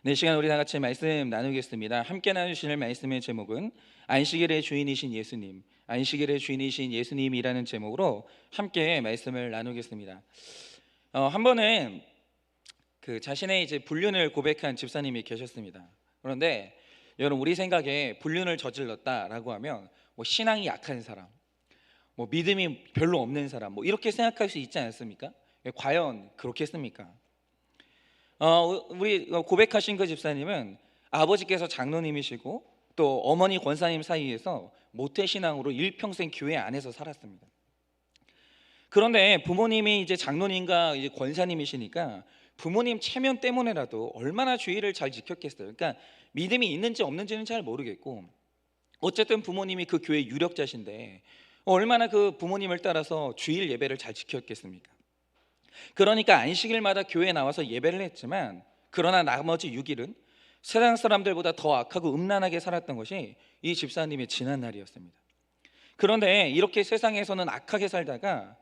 네, 시간 우리 다 같이 말씀 나누겠습니다. 함께 나누실 말씀의 제목은 안식일의 주인이신 예수님, 안식일의 주인이신 예수님이라는 제목으로 함께 말씀을 나누겠습니다. 한 번은 자신의 이제 불륜을 고백한 집사님이 계셨습니다. 그런데 여러분, 우리 생각에 불륜을 저질렀다라고 하면 뭐 신앙이 약한 사람, 뭐 믿음이 별로 없는 사람, 뭐 이렇게 생각할 수 있지 않습니까? 과연 그렇겠습니까? 우리 고백하신 그 집사님은 아버지께서 장로님이시고 또 어머니 권사님 사이에서 모태신앙으로 일평생 교회 안에서 살았습니다. 그런데 부모님이 이제 장로님과 이제 권사님이시니까 부모님 체면 때문에라도 얼마나 주의를 잘 지켰겠어요. 그러니까 믿음이 있는지 없는지는 잘 모르겠고, 어쨌든 부모님이 그 교회 유력자신데 얼마나 그 부모님을 따라서 주일 예배를 잘 지켰겠습니까? 그러니까 안식일마다 교회에 나와서 예배를 했지만, 그러나 나머지 6일은 세상 사람들보다 더 악하고 음란하게 살았던 것이 이 집사님의 지난 날이었습니다. 그런데 이렇게 세상에서는 악하게 살다가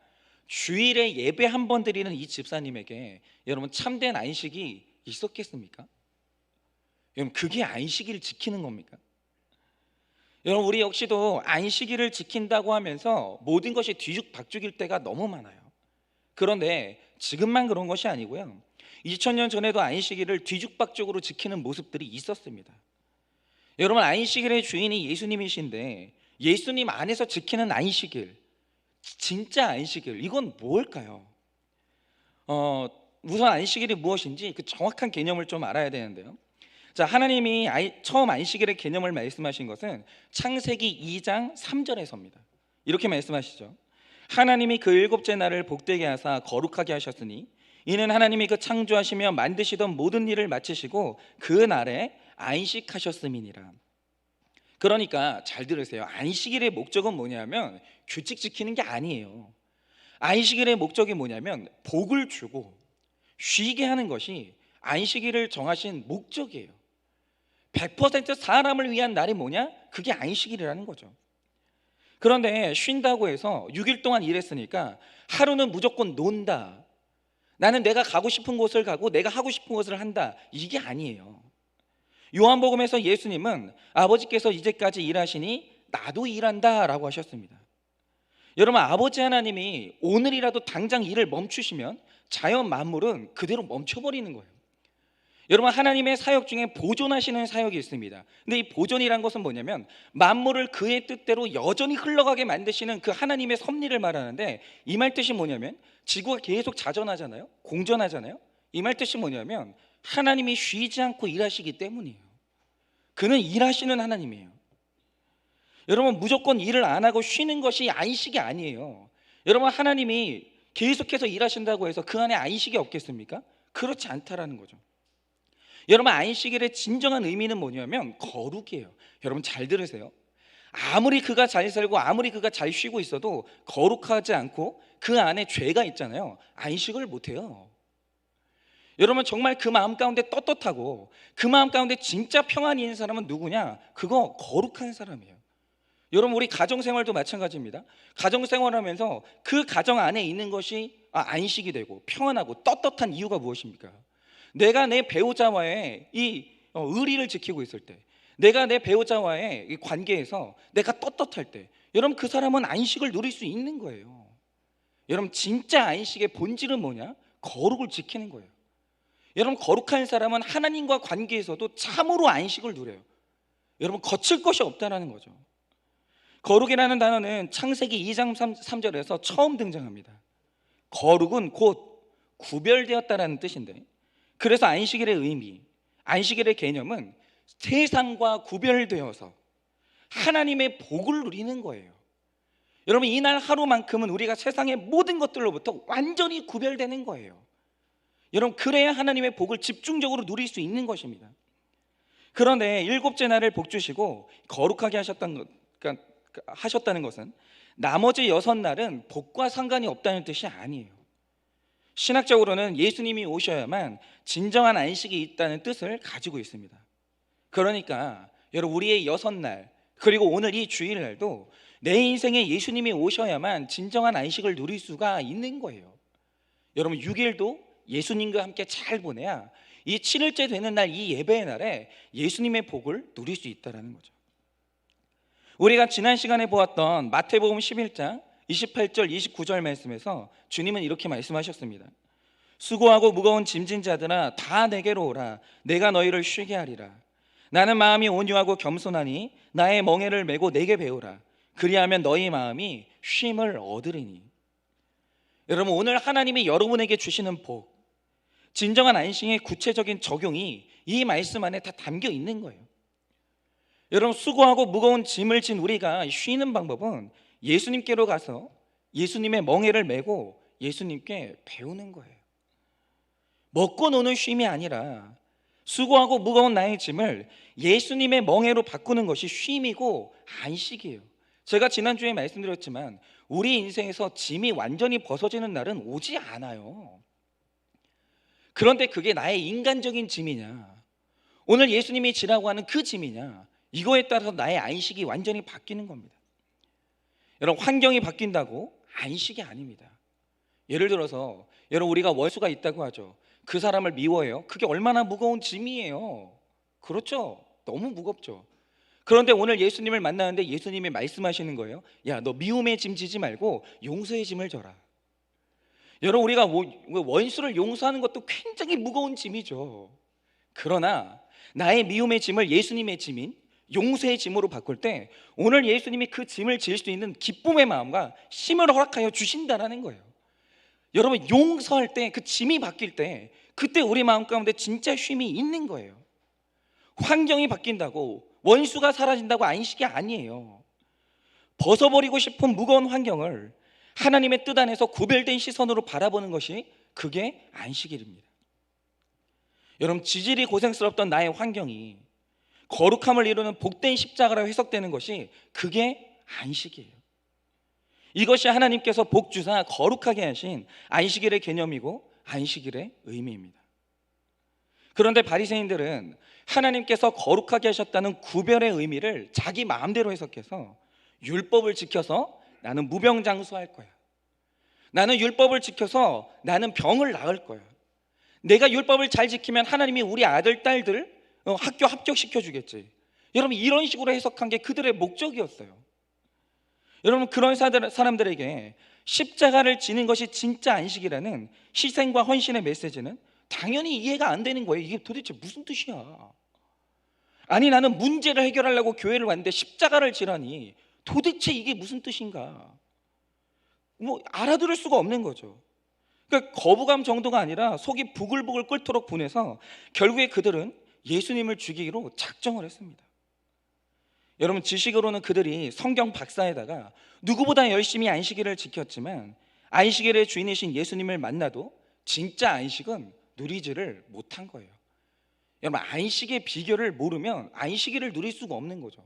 주일에 예배 한 번 드리는 이 집사님에게 여러분, 참된 안식이 있었겠습니까? 여러분, 그게 안식일을 지키는 겁니까? 여러분, 우리 역시도 안식일을 지킨다고 하면서 모든 것이 뒤죽박죽일 때가 너무 많아요. 그런데 지금만 그런 것이 아니고요, 2000년 전에도 안식일을 뒤죽박죽으로 지키는 모습들이 있었습니다. 여러분, 안식일의 주인이 예수님이신데 예수님 안에서 지키는 안식일, 진짜 안식일, 이건 뭘까요? 우선 안식일이 무엇인지 그 정확한 개념을 좀 알아야 되는데요. 자, 하나님이 처음 안식일의 개념을 말씀하신 것은 창세기 2장 3절에서입니다. 이렇게 말씀하시죠. 하나님이 그 일곱째 날을 복되게 하사 거룩하게 하셨으니 이는 하나님이 그 창조하시며 만드시던 모든 일을 마치시고 그 날에 안식하셨음이니라. 그러니까 잘 들으세요. 안식일의 목적은 뭐냐면 규칙 지키는 게 아니에요. 안식일의 목적이 뭐냐면 복을 주고 쉬게 하는 것이 안식일을 정하신 목적이에요. 100% 사람을 위한 날이 뭐냐? 그게 안식일이라는 거죠. 그런데 쉰다고 해서 6일 동안 일했으니까 하루는 무조건 논다, 나는 내가 가고 싶은 곳을 가고 내가 하고 싶은 것을 한다, 이게 아니에요. 요한복음에서 예수님은 아버지께서 이제까지 일하시니 나도 일한다 라고 하셨습니다. 여러분, 아버지 하나님이 오늘이라도 당장 일을 멈추시면 자연 만물은 그대로 멈춰버리는 거예요. 여러분, 하나님의 사역 중에 보존하시는 사역이 있습니다. 근데 이 보존이란 것은 뭐냐면 만물을 그의 뜻대로 여전히 흘러가게 만드시는 그 하나님의 섭리를 말하는데, 이 말 뜻이 뭐냐면 지구가 계속 자전하잖아요, 공전하잖아요. 이 말 뜻이 뭐냐면 하나님이 쉬지 않고 일하시기 때문이에요. 그는 일하시는 하나님이에요. 여러분, 무조건 일을 안 하고 쉬는 것이 안식이 아니에요. 여러분, 하나님이 계속해서 일하신다고 해서 그 안에 안식이 없겠습니까? 그렇지 않다라는 거죠. 여러분, 안식일의 진정한 의미는 뭐냐면 거룩이에요. 여러분, 잘 들으세요. 아무리 그가 잘 살고 아무리 그가 잘 쉬고 있어도 거룩하지 않고 그 안에 죄가 있잖아요, 안식을 못해요. 여러분, 정말 그 마음 가운데 떳떳하고 그 마음 가운데 진짜 평안이 있는 사람은 누구냐? 그거 거룩한 사람이에요. 여러분, 우리 가정생활도 마찬가지입니다. 가정생활하면서 그 가정 안에 있는 것이 안식이 되고 평안하고 떳떳한 이유가 무엇입니까? 내가 내 배우자와의 이 의리를 지키고 있을 때, 내가 내 배우자와의 이 관계에서 내가 떳떳할 때, 여러분, 그 사람은 안식을 누릴 수 있는 거예요. 여러분, 진짜 안식의 본질은 뭐냐? 거룩을 지키는 거예요. 여러분, 거룩한 사람은 하나님과 관계에서도 참으로 안식을 누려요. 여러분, 거칠 것이 없다는 거죠. 거룩이라는 단어는 창세기 2장 3절에서 처음 등장합니다. 거룩은 곧 구별되었다라는 뜻인데, 그래서 안식일의 의미, 안식일의 개념은 세상과 구별되어서 하나님의 복을 누리는 거예요. 여러분, 이날 하루만큼은 우리가 세상의 모든 것들로부터 완전히 구별되는 거예요. 여러분, 그래야 하나님의 복을 집중적으로 누릴 수 있는 것입니다. 그런데 일곱째 날을 복 주시고 거룩하게 하셨다는 것은 나머지 6날은 복과 상관이 없다는 뜻이 아니에요. 신학적으로는 예수님이 오셔야만 진정한 안식이 있다는 뜻을 가지고 있습니다. 그러니까 여러분, 우리의 6날 그리고 오늘 이 주일날도 내 인생에 예수님이 오셔야만 진정한 안식을 누릴 수가 있는 거예요. 여러분, 6일도 예수님과 함께 잘 보내야 이 7일째 되는 날, 이 예배의 날에 예수님의 복을 누릴 수 있다는 거죠. 우리가 지난 시간에 보았던 마태복음 11장 28절 29절 말씀에서 주님은 이렇게 말씀하셨습니다. 수고하고 무거운 짐진 자들아 다 내게로 오라. 내가 너희를 쉬게 하리라. 나는 마음이 온유하고 겸손하니 나의 멍에를 메고 내게 배우라. 그리하면 너희 마음이 쉼을 얻으리니. 여러분, 오늘 하나님이 여러분에게 주시는 복, 진정한 안식의 구체적인 적용이 이 말씀 안에 다 담겨 있는 거예요. 여러분, 수고하고 무거운 짐을 진 우리가 쉬는 방법은 예수님께로 가서 예수님의 멍에를 메고 예수님께 배우는 거예요. 먹고 노는 쉼이 아니라 수고하고 무거운 나의 짐을 예수님의 멍에로 바꾸는 것이 쉼이고 안식이에요. 제가 지난주에 말씀드렸지만 우리 인생에서 짐이 완전히 벗어지는 날은 오지 않아요. 그런데 그게 나의 인간적인 짐이냐, 오늘 예수님이 지라고 하는 그 짐이냐, 이거에 따라서 나의 안식이 완전히 바뀌는 겁니다. 여러분, 환경이 바뀐다고 안식이 아닙니다. 예를 들어서 여러분, 우리가 원수가 있다고 하죠. 그 사람을 미워해요. 그게 얼마나 무거운 짐이에요. 그렇죠? 너무 무겁죠. 그런데 오늘 예수님을 만나는데 예수님이 말씀하시는 거예요. 야, 너 미움의 짐 지지 말고 용서의 짐을 져라. 여러분, 우리가 원수를 용서하는 것도 굉장히 무거운 짐이죠. 그러나 나의 미움의 짐을 예수님의 짐인 용서의 짐으로 바꿀 때 오늘 예수님이 그 짐을 질 수 있는 기쁨의 마음과 쉼을 허락하여 주신다는 거예요. 여러분, 용서할 때 그 짐이 바뀔 때 그때 우리 마음 가운데 진짜 쉼이 있는 거예요. 환경이 바뀐다고 원수가 사라진다고 안식이 아니에요. 벗어버리고 싶은 무거운 환경을 하나님의 뜻 안에서 구별된 시선으로 바라보는 것이 그게 안식일입니다. 여러분, 지질이 고생스럽던 나의 환경이 거룩함을 이루는 복된 십자가로 해석되는 것이 그게 안식이에요. 이것이 하나님께서 복 주사 거룩하게 하신 안식일의 개념이고 안식일의 의미입니다. 그런데 바리새인들은 하나님께서 거룩하게 하셨다는 구별의 의미를 자기 마음대로 해석해서 율법을 지켜서 나는 무병장수할 거야, 나는 율법을 지켜서 나는 병을 나을 거야, 내가 율법을 잘 지키면 하나님이 우리 아들 딸들 학교 합격시켜 주겠지. 여러분, 이런 식으로 해석한 게 그들의 목적이었어요. 여러분, 그런 사람들에게 십자가를 지는 것이 진짜 안식이라는 희생과 헌신의 메시지는 당연히 이해가 안 되는 거예요. 이게 도대체 무슨 뜻이야? 아니, 나는 문제를 해결하려고 교회를 왔는데 십자가를 지라니 도대체 이게 무슨 뜻인가? 알아들을 수가 없는 거죠. 그러니까 거부감 정도가 아니라 속이 부글부글 끓도록 분해서 결국에 그들은 예수님을 죽이기로 작정을 했습니다. 여러분, 지식으로는 그들이 성경 박사에다가 누구보다 열심히 안식일을 지켰지만 안식일의 주인이신 예수님을 만나도 진짜 안식은 누리지를 못한 거예요. 여러분, 안식의 비결을 모르면 안식일을 누릴 수가 없는 거죠.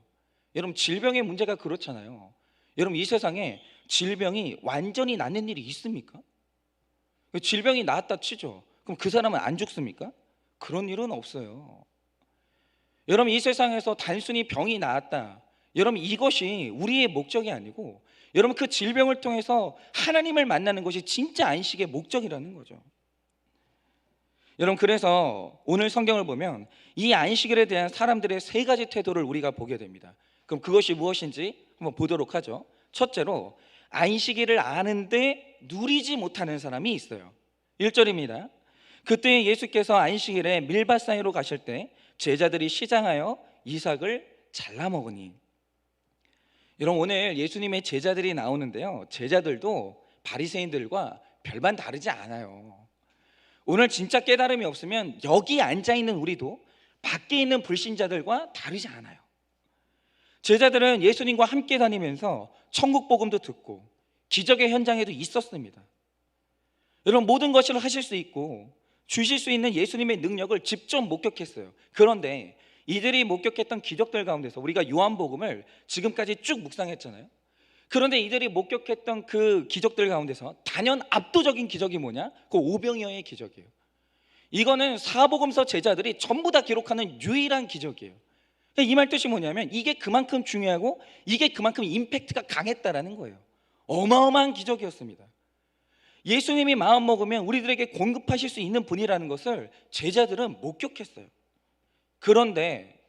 여러분, 질병의 문제가 그렇잖아요. 여러분, 이 세상에 질병이 완전히 낫는 일이 있습니까? 질병이 나았다 치죠. 그럼 그 사람은 안 죽습니까? 그런 일은 없어요. 여러분, 이 세상에서 단순히 병이 나았다, 여러분, 이것이 우리의 목적이 아니고 여러분, 그 질병을 통해서 하나님을 만나는 것이 진짜 안식의 목적이라는 거죠. 여러분, 그래서 오늘 성경을 보면 이 안식일에 대한 사람들의 세 가지 태도를 우리가 보게 됩니다. 그럼 그것이 무엇인지 한번 보도록 하죠. 첫째로, 안식일을 아는데 누리지 못하는 사람이 있어요. 1절입니다. 그때 예수께서 안식일에 밀밭 사이로 가실 때 제자들이 시장하여 이삭을 잘라 먹으니. 여러분, 오늘 예수님의 제자들이 나오는데요, 제자들도 바리새인들과 별반 다르지 않아요. 오늘 진짜 깨달음이 없으면 여기 앉아있는 우리도 밖에 있는 불신자들과 다르지 않아요. 제자들은 예수님과 함께 다니면서 천국 복음도 듣고 기적의 현장에도 있었습니다. 여러분, 모든 것을 하실 수 있고 주실 수 있는 예수님의 능력을 직접 목격했어요. 그런데 이들이 목격했던 기적들 가운데서 우리가 요한복음을 지금까지 쭉 묵상했잖아요. 그런데 이들이 목격했던 그 기적들 가운데서 단연 압도적인 기적이 뭐냐? 그 오병이어의 기적이에요. 이거는 사복음서 제자들이 전부 다 기록하는 유일한 기적이에요. 이 말 뜻이 뭐냐면 이게 그만큼 중요하고 이게 그만큼 임팩트가 강했다라는 거예요. 어마어마한 기적이었습니다. 예수님이 마음 먹으면 우리들에게 공급하실 수 있는 분이라는 것을 제자들은 목격했어요. 그런데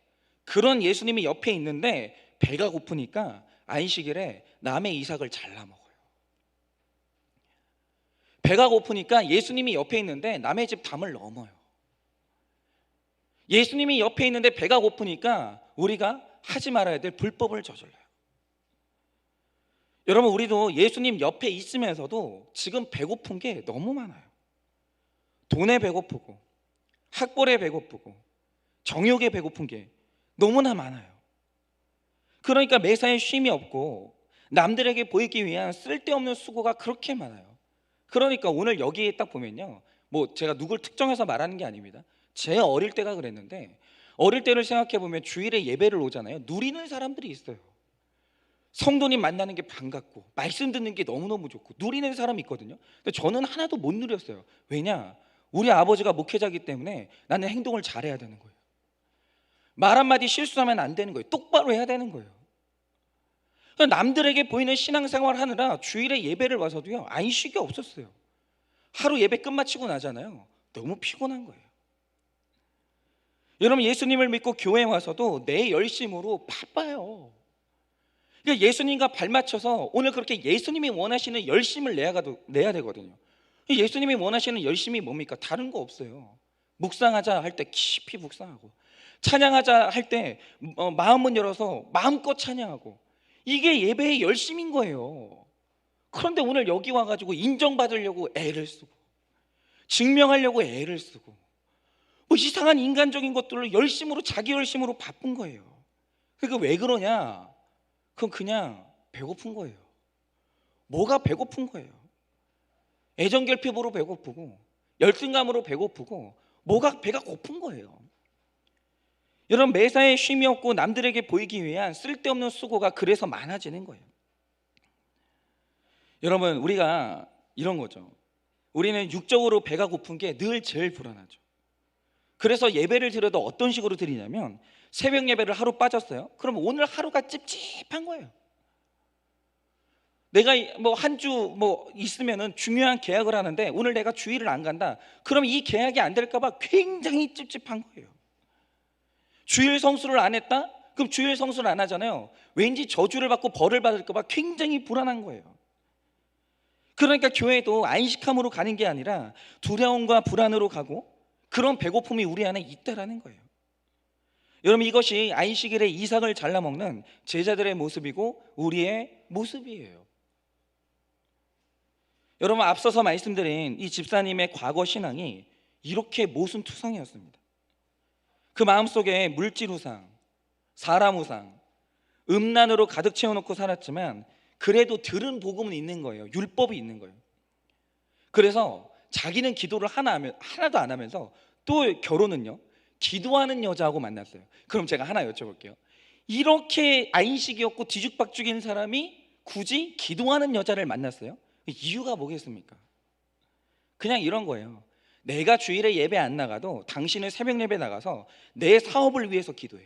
그런 예수님이 옆에 있는데 배가 고프니까 안식일에 남의 이삭을 잘라 먹어요. 배가 고프니까 예수님이 옆에 있는데 남의 집 담을 넘어요. 예수님이 옆에 있는데 배가 고프니까 우리가 하지 말아야 될 불법을 저질러요. 여러분, 우리도 예수님 옆에 있으면서도 지금 배고픈 게 너무 많아요. 돈에 배고프고, 학벌에 배고프고, 정욕에 배고픈 게 너무나 많아요. 그러니까 매사에 쉼이 없고 남들에게 보이기 위한 쓸데없는 수고가 그렇게 많아요. 그러니까 오늘 여기에 딱 보면요, 뭐 제가 누굴 특정해서 말하는 게 아닙니다. 제 어릴 때가 그랬는데, 어릴 때를 생각해 보면 주일에 예배를 오잖아요. 누리는 사람들이 있어요. 성도님 만나는 게 반갑고 말씀 듣는 게 너무너무 좋고 누리는 사람이 있거든요. 근데 저는 하나도 못 누렸어요. 왜냐? 우리 아버지가 목회자이기 때문에 나는 행동을 잘해야 되는 거예요. 말 한마디 실수하면 안 되는 거예요. 똑바로 해야 되는 거예요. 남들에게 보이는 신앙생활 하느라 주일에 예배를 와서도요, 안식이 없었어요. 하루 예배 끝마치고 나잖아요. 너무 피곤한 거예요. 여러분, 예수님을 믿고 교회에 와서도 내 열심으로 바빠요. 그러니까 예수님과 발맞춰서 오늘 그렇게 예수님이 원하시는 열심을 내야 되거든요. 예수님이 원하시는 열심이 뭡니까? 다른 거 없어요. 묵상하자 할 때 깊이 묵상하고, 찬양하자 할 때 마음문 열어서 마음껏 찬양하고, 이게 예배의 열심인 거예요. 그런데 오늘 여기 와가지고 인정받으려고 애를 쓰고, 증명하려고 애를 쓰고, 뭐 이상한 인간적인 것들로 열심으로, 자기 열심으로 바쁜 거예요. 그러니까 왜 그러냐? 그건 그냥 배고픈 거예요. 뭐가 배고픈 거예요? 애정결핍으로 배고프고, 열등감으로 배고프고, 뭐가 배가 고픈 거예요. 여러분, 매사에 쉼이 없고 남들에게 보이기 위한 쓸데없는 수고가 그래서 많아지는 거예요. 여러분, 우리가 이런 거죠. 우리는 육적으로 배가 고픈 게 늘 제일 불안하죠. 그래서 예배를 드려도 어떤 식으로 드리냐면, 새벽 예배를 하루 빠졌어요. 그럼 오늘 하루가 찝찝한 거예요. 내가 뭐 한 주 뭐 있으면은 중요한 계약을 하는데 오늘 내가 주일을 안 간다. 그럼 이 계약이 안 될까 봐 굉장히 찝찝한 거예요. 주일 성수를 안 했다? 그럼 주일 성수를 안 하잖아요. 왠지 저주를 받고 벌을 받을까 봐 굉장히 불안한 거예요. 그러니까 교회도 안식함으로 가는 게 아니라 두려움과 불안으로 가고, 그런 배고픔이 우리 안에 있다라는 거예요. 여러분, 이것이 안식일에 이삭을 잘라 먹는 제자들의 모습이고 우리의 모습이에요. 여러분, 앞서서 말씀드린 이 집사님의 과거 신앙이 이렇게 모순투성이었습니다. 그 마음속에 물질우상, 사람우상, 음란으로 가득 채워놓고 살았지만 그래도 들은 복음은 있는 거예요. 율법이 있는 거예요. 그래서 자기는 기도를 하나도 안 하면서 또 결혼은요, 기도하는 여자하고 만났어요. 그럼 제가 하나 여쭤볼게요. 이렇게 안식이었고 뒤죽박죽인 사람이 굳이 기도하는 여자를 만났어요? 이유가 뭐겠습니까? 그냥 이런 거예요. 내가 주일에 예배 안 나가도 당신은 새벽 예배 나가서 내 사업을 위해서 기도해.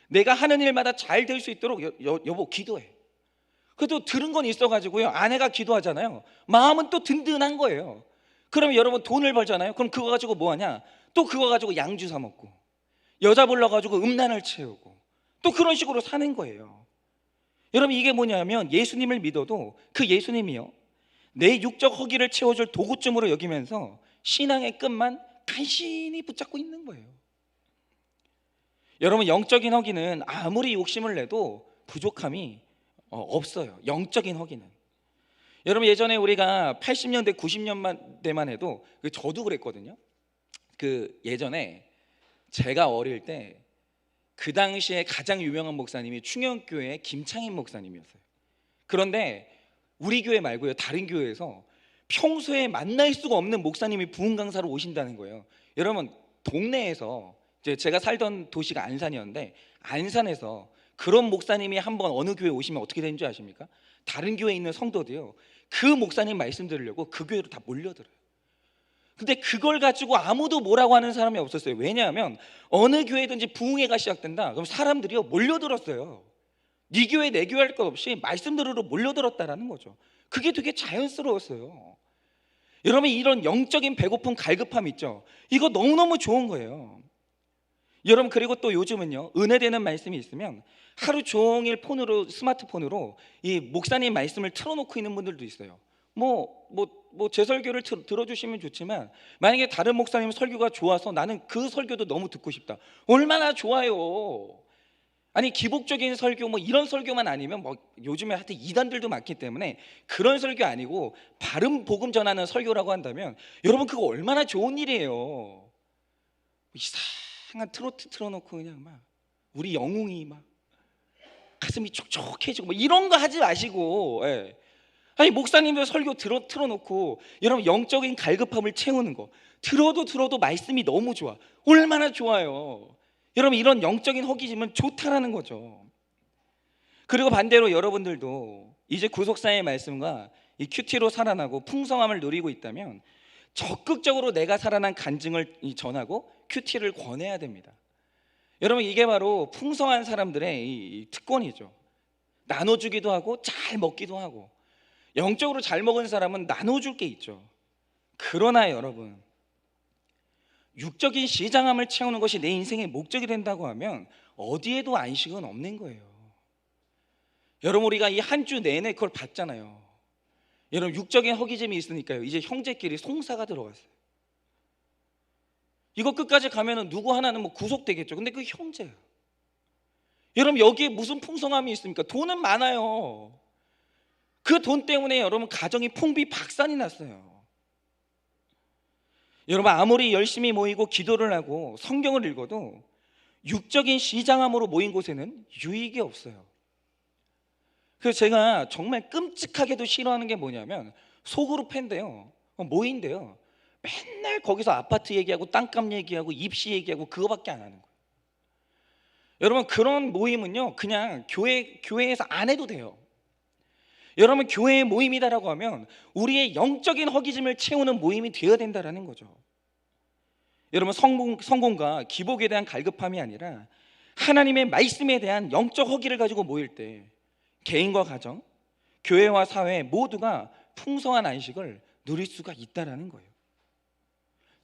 내가 하는 일마다 잘 될 수 있도록 여보 기도해. 그래도 들은 건 있어가지고요, 아내가 기도하잖아요. 마음은 또 든든한 거예요. 그러면 여러분 돈을 벌잖아요. 그럼 그거 가지고 뭐 하냐? 또 그거 가지고 양주 사 먹고, 여자 불러가지고 음란을 채우고, 또 그런 식으로 사는 거예요. 여러분, 이게 뭐냐면 예수님을 믿어도 그 예수님이요, 내 육적 허기를 채워줄 도구쯤으로 여기면서 신앙의 끝만 간신히 붙잡고 있는 거예요. 여러분, 영적인 허기는 아무리 욕심을 내도 부족함이 없어요. 영적인 허기는. 여러분, 예전에 우리가 80년대 90년대만 해도, 저도 그랬거든요. 예전에 제가 어릴 때 그 당시에 가장 유명한 목사님이 충영교회 김창인 목사님이었어요. 그런데 우리 교회 말고요, 다른 교회에서 평소에 만날 수가 없는 목사님이 부흥 강사로 오신다는 거예요. 여러분, 동네에서, 제가 살던 도시가 안산이었는데, 안산에서 그런 목사님이 한번 어느 교회 오시면 어떻게 되는 줄 아십니까? 다른 교회에 있는 성도도요, 그 목사님 말씀 들으려고 그 교회로 다 몰려들어요. 근데 그걸 가지고 아무도 뭐라고 하는 사람이 없었어요. 왜냐하면 어느 교회든지 부흥회가 시작된다, 그럼 사람들이요 몰려들었어요. 네 교회 내 교회 할 것 없이 말씀 들으러 몰려들었다라는 거죠. 그게 되게 자연스러웠어요. 여러분, 이런 영적인 배고픔, 갈급함 있죠? 이거 너무너무 좋은 거예요. 여러분, 그리고 또 요즘은요, 은혜되는 말씀이 있으면 하루 종일 폰으로, 스마트폰으로 이 목사님 말씀을 틀어놓고 있는 분들도 있어요. 제 설교를 들어주시면 좋지만, 만약에 다른 목사님 설교가 좋아서 나는 그 설교도 너무 듣고 싶다, 얼마나 좋아요. 아니, 기복적인 설교 이런 설교만 아니면 요즘에 하여튼 이단들도 많기 때문에 그런 설교 아니고 바른 복음 전하는 설교라고 한다면 여러분, 그거 얼마나 좋은 일이에요. 이상한 트로트 틀어놓고 그냥 막 우리 영웅이 막 가슴이 촉촉해지고 이런 거 하지 마시고, 예. 아니, 목사님들 설교 틀어놓고 여러분 영적인 갈급함을 채우는 거, 들어도 말씀이 너무 좋아, 얼마나 좋아요. 여러분, 이런 영적인 허기짐은 좋다라는 거죠. 그리고 반대로 여러분들도 이제 구속사의 말씀과 이 큐티로 살아나고 풍성함을 누리고 있다면 적극적으로 내가 살아난 간증을 전하고 큐티를 권해야 됩니다. 여러분, 이게 바로 풍성한 사람들의 이 특권이죠. 나눠주기도 하고 잘 먹기도 하고. 영적으로 잘 먹은 사람은 나눠줄 게 있죠. 그러나 여러분, 육적인 시장함을 채우는 것이 내 인생의 목적이 된다고 하면 어디에도 안식은 없는 거예요. 여러분, 우리가 이 한 주 내내 그걸 봤잖아요. 여러분, 육적인 허기짐이 있으니까요, 이제 형제끼리 송사가 들어갔어요. 이거 끝까지 가면은 누구 하나는 구속되겠죠. 근데 그 형제예요. 여러분, 여기에 무슨 풍성함이 있습니까? 돈은 많아요. 그 돈 때문에 여러분 가정이 풍비박산이 났어요. 여러분, 아무리 열심히 모이고 기도를 하고 성경을 읽어도 육적인 시장함으로 모인 곳에는 유익이 없어요. 그래서 제가 정말 끔찍하게도 싫어하는 게 뭐냐면 소그룹인데요, 모인데요, 맨날 거기서 아파트 얘기하고 땅값 얘기하고 입시 얘기하고 그거밖에 안 하는 거예요. 여러분, 그런 모임은요 그냥 교회에서 안 해도 돼요. 여러분, 교회의 모임이다라고 하면 우리의 영적인 허기짐을 채우는 모임이 되어야 된다라는 거죠. 여러분, 성공과 기복에 대한 갈급함이 아니라 하나님의 말씀에 대한 영적 허기를 가지고 모일 때 개인과 가정, 교회와 사회 모두가 풍성한 안식을 누릴 수가 있다라는 거예요.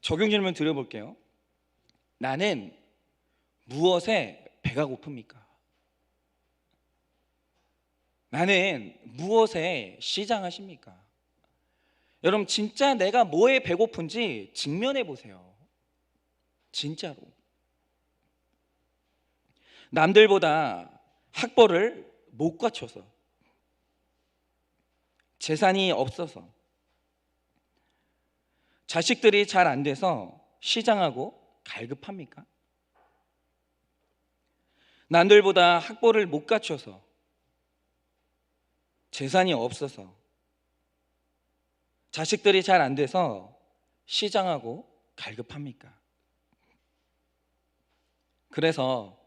적용 질문 드려볼게요. 나는 무엇에 배가 고픕니까? 나는 무엇에 시장하십니까? 여러분, 진짜 내가 뭐에 배고픈지 직면해 보세요. 진짜로. 남들보다 학벌을 못 갖춰서, 재산이 없어서, 자식들이 잘 안 돼서 시장하고 갈급합니까? 남들보다 학벌을 못 갖춰서, 재산이 없어서, 자식들이 잘 안 돼서 시장하고 갈급합니까? 그래서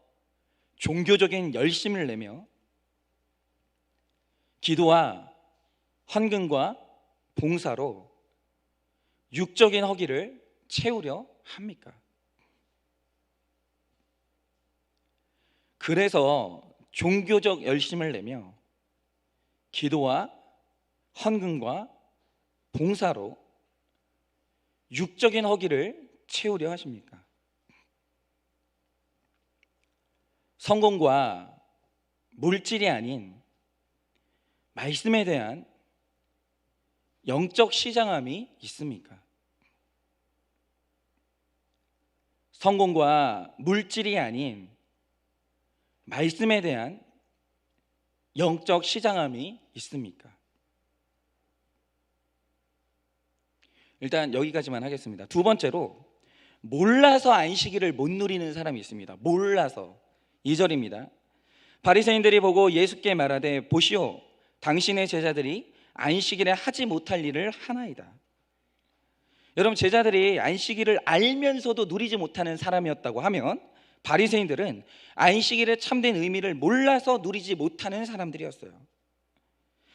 종교적인 열심을 내며 기도와 헌금과 봉사로 육적인 허기를 채우려 합니까? 그래서 종교적 열심을 내며 기도와 헌금과 봉사로 육적인 허기를 채우려 하십니까? 성공과 물질이 아닌 말씀에 대한 영적 시장함이 있습니까? 성공과 물질이 아닌 말씀에 대한 영적 시장함이 있습니까? 일단 여기까지만 하겠습니다. 두 번째로, 몰라서 안식일을 못 누리는 사람이 있습니다. 몰라서. 2절입니다. 바리새인들이 보고 예수께 말하되 보시오, 당신의 제자들이 안식일에 하지 못할 일을 하나이다. 여러분, 제자들이 안식일을 알면서도 누리지 못하는 사람이었다고 하면 바리새인들은 안식일의 참된 의미를 몰라서 누리지 못하는 사람들이었어요.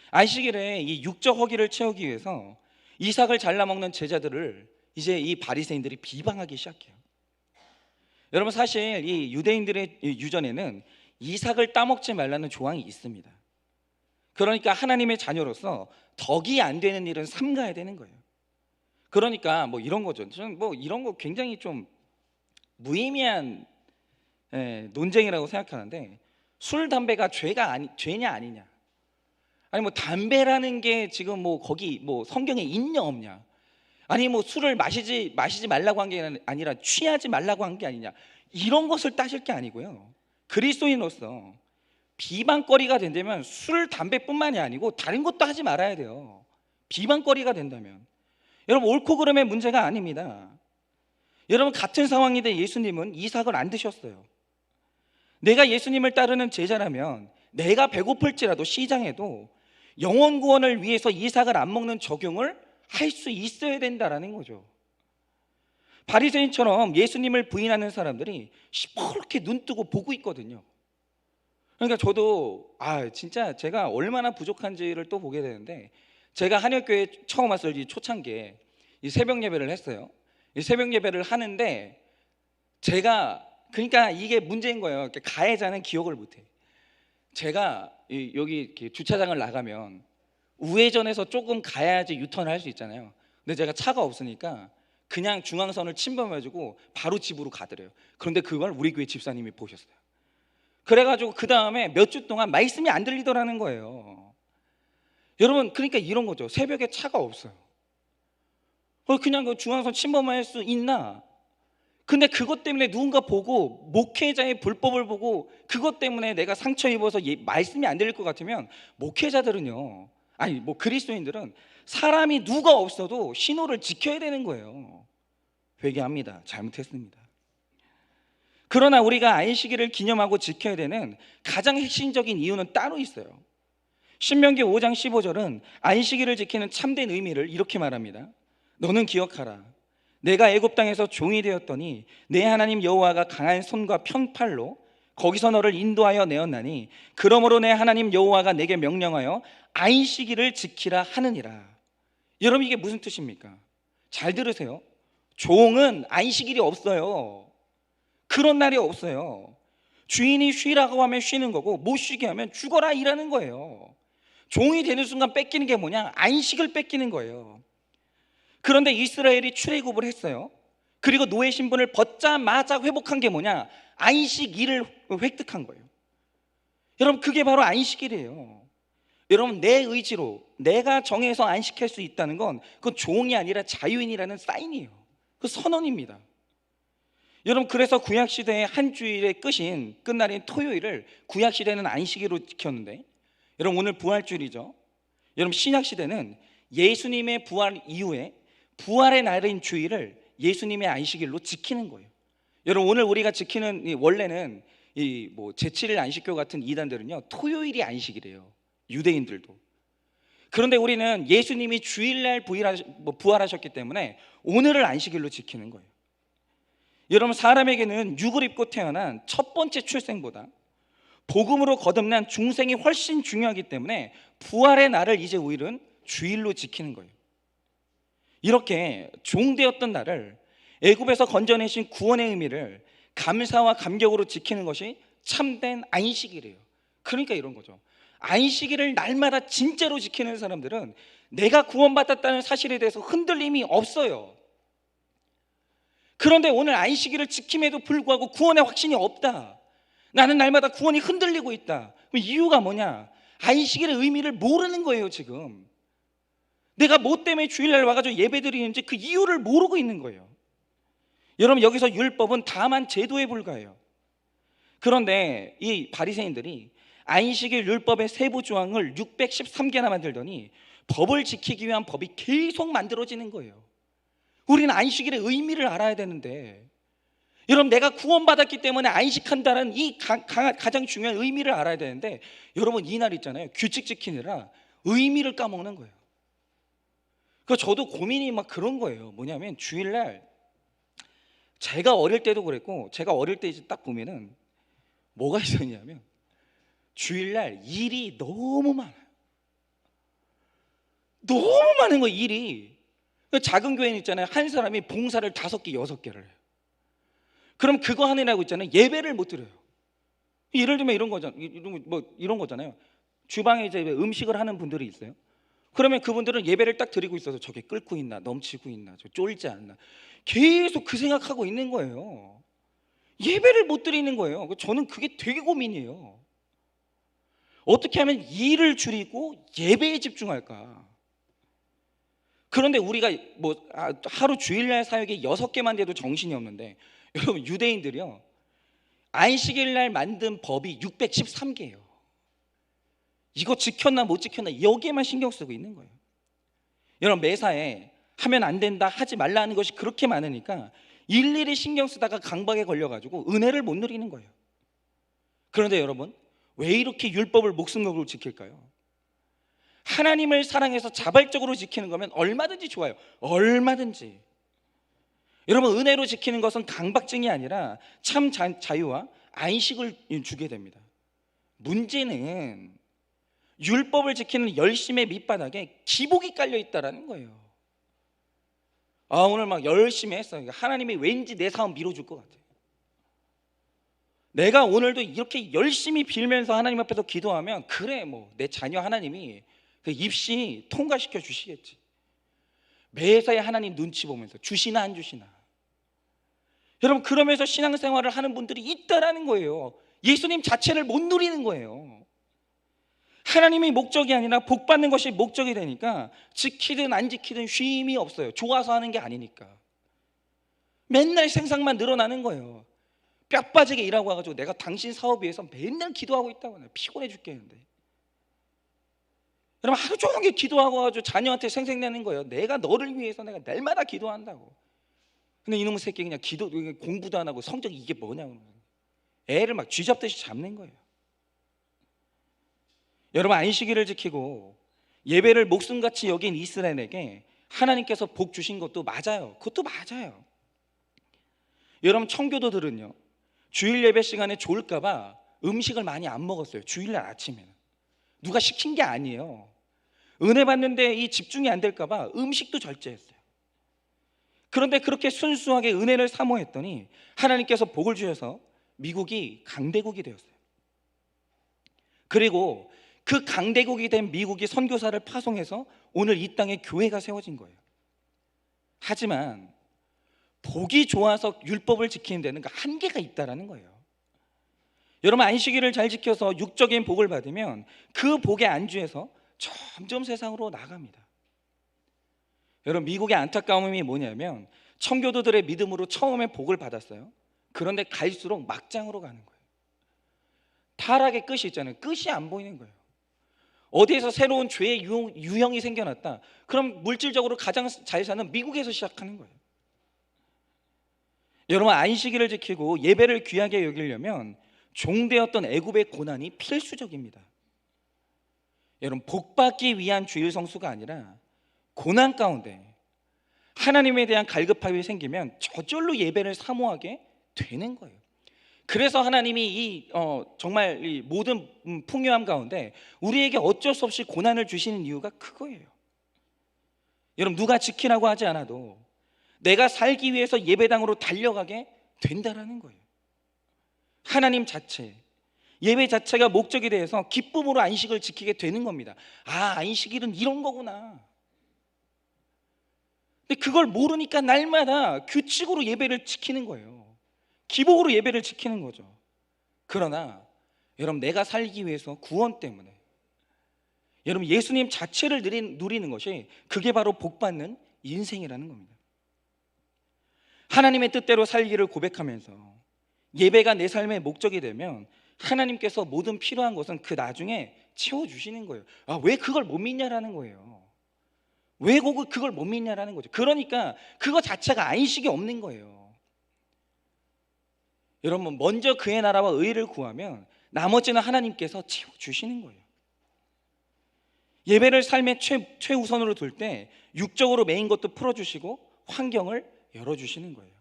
안식일에 이 육적 허기를 채우기 위해서 이삭을 잘라먹는 제자들을 이제 이 바리새인들이 비방하기 시작해요. 여러분, 사실 이 유대인들의 유전에는 이삭을 따먹지 말라는 조항이 있습니다. 그러니까 하나님의 자녀로서 덕이 안 되는 일은 삼가야 되는 거예요. 그러니까 뭐 이런 거죠. 저는 뭐 이런 거 굉장히 좀 무의미한 논쟁이라고 생각하는데, 술 담배가 죄냐 아니냐, 아니 뭐 담배라는 게 지금 뭐 거기 뭐 성경에 있냐 없냐, 아니 뭐 술을 마시지 말라고 한 게 아니라 취하지 말라고 한 게 아니냐, 이런 것을 따질 게 아니고요. 그리스도인으로서 비방거리가 된다면 술 담배뿐만이 아니고 다른 것도 하지 말아야 돼요. 비방거리가 된다면. 여러분, 옳고 그름의 문제가 아닙니다. 여러분, 같은 상황인데 예수님은 이삭을 안 드셨어요. 내가 예수님을 따르는 제자라면 내가 배고플지라도 시장에도 영혼 구원을 위해서 이삭을 안 먹는 적용을 할 수 있어야 된다라는 거죠. 바리새인처럼 예수님을 부인하는 사람들이 시퍼렇게 눈 뜨고 보고 있거든요. 그러니까 저도 진짜 제가 얼마나 부족한지를 또 보게 되는데, 제가 한역교회 처음 왔을 이 초창기에 이 새벽 예배를 했어요. 이 새벽 예배를 하는데 제가, 그러니까 이게 문제인 거예요. 가해자는 기억을 못해. 제가 여기 이렇게 주차장을 나가면 우회전해서 조금 가야지 유턴을 할 수 있잖아요. 근데 제가 차가 없으니까 그냥 중앙선을 침범해가지고 바로 집으로 가더래요. 그런데 그걸 우리 교회 집사님이 보셨어요. 그래가지고 그 다음에 몇 주 동안 말씀이 안 들리더라는 거예요. 여러분, 그러니까 이런 거죠. 새벽에 차가 없어요. 그냥 그 중앙선 침범할 수 있나? 근데 그것 때문에 누군가 보고, 목회자의 불법을 보고 그것 때문에 내가 상처 입어서 말씀이 안 들릴 것 같으면, 목회자들은요, 아니 뭐 그리스도인들은 사람이 누가 없어도 신호를 지켜야 되는 거예요. 회개합니다. 잘못했습니다. 그러나 우리가 안식일을 기념하고 지켜야 되는 가장 핵심적인 이유는 따로 있어요. 신명기 5장 15절은 안식일을 지키는 참된 의미를 이렇게 말합니다. 너는 기억하라. 내가 애굽 땅에서 종이 되었더니 내 하나님 여호와가 강한 손과 편팔로 거기서 너를 인도하여 내었나니, 그러므로 내 하나님 여호와가 내게 명령하여 안식일을 지키라 하느니라. 여러분, 이게 무슨 뜻입니까? 잘 들으세요. 종은 안식일이 없어요. 그런 날이 없어요. 주인이 쉬라고 하면 쉬는 거고, 못 쉬게 하면 죽어라 일하는 거예요. 종이 되는 순간 뺏기는 게 뭐냐? 안식을 뺏기는 거예요. 그런데 이스라엘이 출애굽을 했어요. 그리고 노예 신분을 벗자마자 회복한 게 뭐냐? 안식일을 획득한 거예요. 여러분, 그게 바로 안식일이에요. 여러분, 내 의지로 내가 정해서 안식할 수 있다는 건 그건 종이 아니라 자유인이라는 사인이에요. 그 선언입니다. 여러분, 그래서 구약시대의 한 주일의 끝날인 토요일을 구약시대는 안식일로 지켰는데, 여러분 오늘 부활주일이죠. 여러분, 신약시대는 예수님의 부활 이후에 부활의 날인 주일을 예수님의 안식일로 지키는 거예요. 여러분, 오늘 우리가 지키는 원래는 뭐 제7일 안식교 같은 이단들은요, 토요일이 안식이래요. 유대인들도. 그런데 우리는 예수님이 주일날 부활하셨기 때문에 오늘을 안식일로 지키는 거예요. 여러분, 사람에게는 육을 입고 태어난 첫 번째 출생보다 복음으로 거듭난 중생이 훨씬 중요하기 때문에 부활의 날을 이제 우리는 주일로 지키는 거예요. 이렇게 종되었던 날을, 애굽에서 건져내신 구원의 의미를 감사와 감격으로 지키는 것이 참된 안식일이에요. 그러니까 이런 거죠. 안식일을 날마다 진짜로 지키는 사람들은 내가 구원받았다는 사실에 대해서 흔들림이 없어요. 그런데 오늘 안식일을 지킴에도 불구하고 구원의 확신이 없다. 나는 날마다 구원이 흔들리고 있다. 이유가 뭐냐? 안식일의 의미를 모르는 거예요. 지금 내가 뭐 때문에 주일날 와가지고 예배드리는지 그 이유를 모르고 있는 거예요. 여러분, 여기서 율법은 다만 제도에 불과해요. 그런데 이 바리새인들이 안식일 율법의 세부 조항을 613개나 만들더니 법을 지키기 위한 법이 계속 만들어지는 거예요. 우리는 안식일의 의미를 알아야 되는데, 여러분, 내가 구원받았기 때문에 안식한다는 이 가장 중요한 의미를 알아야 되는데, 여러분, 이 날 있잖아요, 규칙 지키느라 의미를 까먹는 거예요. 그래서 저도 고민이 막 그런 거예요. 뭐냐면, 주일날 제가 어릴 때도 그랬고, 제가 어릴 때 이제 딱 보면은 뭐가 있었냐면, 주일날 일이 너무 많아요. 너무 많은 거예요, 일이. 작은 교회는 있잖아요, 한 사람이 봉사를 5개, 6개를 해요. 그럼 그거 하느라고 있잖아요, 예배를 못 드려요. 예를 들면 이런 거잖아요. 주방에 이제 음식을 하는 분들이 있어요. 그러면 그분들은 예배를 딱 드리고 있어서 저게 끓고 있나, 넘치고 있나, 저 쫄지 않나, 계속 그 생각하고 있는 거예요. 예배를 못 드리는 거예요. 저는 그게 되게 고민이에요. 어떻게 하면 일을 줄이고 예배에 집중할까? 그런데 우리가 뭐 하루 주일날 사역에 6개만 돼도 정신이 없는데, 여러분 유대인들이요, 안식일날 만든 법이 613개예요. 이거 지켰나 못 지켰나 여기에만 신경 쓰고 있는 거예요. 여러분 매사에 하면 안 된다, 하지 말라 하는 것이 그렇게 많으니까 일일이 신경 쓰다가 강박에 걸려가지고 은혜를 못 누리는 거예요. 그런데 여러분, 왜 이렇게 율법을 목숨걸고 지킬까요? 하나님을 사랑해서 자발적으로 지키는 거면 얼마든지 좋아요. 얼마든지. 여러분 은혜로 지키는 것은 강박증이 아니라 참 자유와 안식을 주게 됩니다. 문제는 율법을 지키는 열심의 밑바닥에 기복이 깔려 있다는 거예요. 오늘 막 열심히 했어. 하나님이 왠지 내 사업 밀어줄 것 같아. 내가 오늘도 이렇게 열심히 빌면서 하나님 앞에서 기도하면, 그래 뭐 내 자녀 하나님이 그 입시 통과시켜 주시겠지. 매사에 하나님 눈치 보면서 주시나 안 주시나. 여러분 그러면서 신앙생활을 하는 분들이 있다라는 거예요. 예수님 자체를 못 누리는 거예요. 하나님이 목적이 아니라 복 받는 것이 목적이 되니까 지키든 안 지키든 쉼이 없어요. 좋아서 하는 게 아니니까. 맨날 생산만 늘어나는 거예요. 뼈 빠지게 일하고 와가지고 내가 당신 사업 위해서 맨날 기도하고 있다고. 피곤해 죽겠는데. 여러분 하루 종일 기도하고 와가지고 자녀한테 생색내는 거예요. 내가 너를 위해서 내가 날마다 기도한다고. 근데 이놈의 새끼 그냥 공부도 안 하고 성적이 이게 뭐냐고. 애를 막 쥐잡듯이 잡는 거예요. 여러분 안식일을 지키고 예배를 목숨같이 여긴 이스라엘에게 하나님께서 복 주신 것도 맞아요. 그것도 맞아요. 여러분 청교도들은요, 주일 예배 시간에 좋을까봐 음식을 많이 안 먹었어요. 주일날 아침에는. 누가 시킨 게 아니에요. 은혜 받는데 이 집중이 안 될까봐 음식도 절제했어요. 그런데 그렇게 순수하게 은혜를 사모했더니 하나님께서 복을 주셔서 미국이 강대국이 되었어요. 그리고 그 강대국이 된 미국이 선교사를 파송해서 오늘 이 땅에 교회가 세워진 거예요. 하지만 복이 좋아서 율법을 지키는 데는 한계가 있다라는 거예요. 여러분 안식일을 잘 지켜서 육적인 복을 받으면 그 복의 안주에서 점점 세상으로 나갑니다. 여러분 미국의 안타까움이 뭐냐면, 청교도들의 믿음으로 처음에 복을 받았어요. 그런데 갈수록 막장으로 가는 거예요. 타락의 끝이 있잖아요. 끝이 안 보이는 거예요. 어디에서 새로운 죄의 유형이 생겨났다, 그럼 물질적으로 가장 잘 사는 미국에서 시작하는 거예요. 여러분 안식일을 지키고 예배를 귀하게 여기려면 종되었던 애굽의 고난이 필수적입니다. 여러분 복받기 위한 주일 성수가 아니라 고난 가운데 하나님에 대한 갈급함이 생기면 저절로 예배를 사모하게 되는 거예요. 그래서 하나님이 정말 이 모든 풍요함 가운데 우리에게 어쩔 수 없이 고난을 주시는 이유가 그거예요. 여러분 누가 지키라고 하지 않아도 내가 살기 위해서 예배당으로 달려가게 된다라는 거예요. 하나님 자체, 예배 자체가 목적이 되어서 기쁨으로 안식을 지키게 되는 겁니다. 안식일은 이런 거구나. 근데 그걸 모르니까 날마다 규칙으로 예배를 지키는 거예요. 기복으로 예배를 지키는 거죠. 그러나 여러분 내가 살기 위해서 구원 때문에 여러분 예수님 자체를 누리는 것이, 그게 바로 복받는 인생이라는 겁니다. 하나님의 뜻대로 살기를 고백하면서 예배가 내 삶의 목적이 되면 하나님께서 모든 필요한 것은 그 나중에 채워주시는 거예요. 왜 그걸 못 믿냐라는 거예요. 왜 그걸 못 믿냐라는 거죠. 그러니까 그거 자체가 안식이 없는 거예요. 여러분 먼저 그의 나라와 의를 구하면 나머지는 하나님께서 채워주시는 거예요. 예배를 삶의 최우선으로 둘 때 육적으로 메인 것도 풀어주시고 환경을 열어주시는 거예요.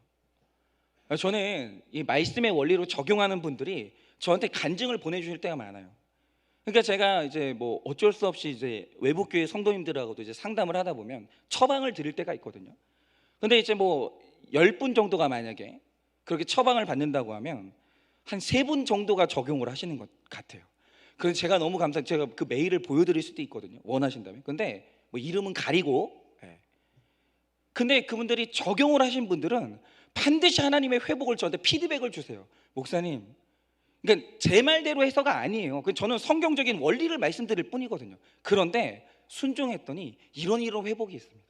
저는 이 말씀의 원리로 적용하는 분들이 저한테 간증을 보내주실 때가 많아요. 그러니까 제가 이제 뭐 어쩔 수 없이 이제 외국교회 성도님들하고도 이제 상담을 하다 보면 처방을 드릴 때가 있거든요. 근데 이제 뭐 10분 정도가 만약에 그렇게 처방을 받는다고 하면 한 3분 정도가 적용을 하시는 것 같아요. 그래서 제가 너무 제가 그 메일을 보여드릴 수도 있거든요, 원하신다면. 근데 뭐 이름은 가리고, 예. 근데 그분들이 적용을 하신 분들은 반드시 하나님의 회복을 저한테 피드백을 주세요. 목사님, 그러니까 제 말대로 해서가 아니에요. 저는 성경적인 원리를 말씀드릴 뿐이거든요. 그런데 순종했더니 이런 회복이 있습니다.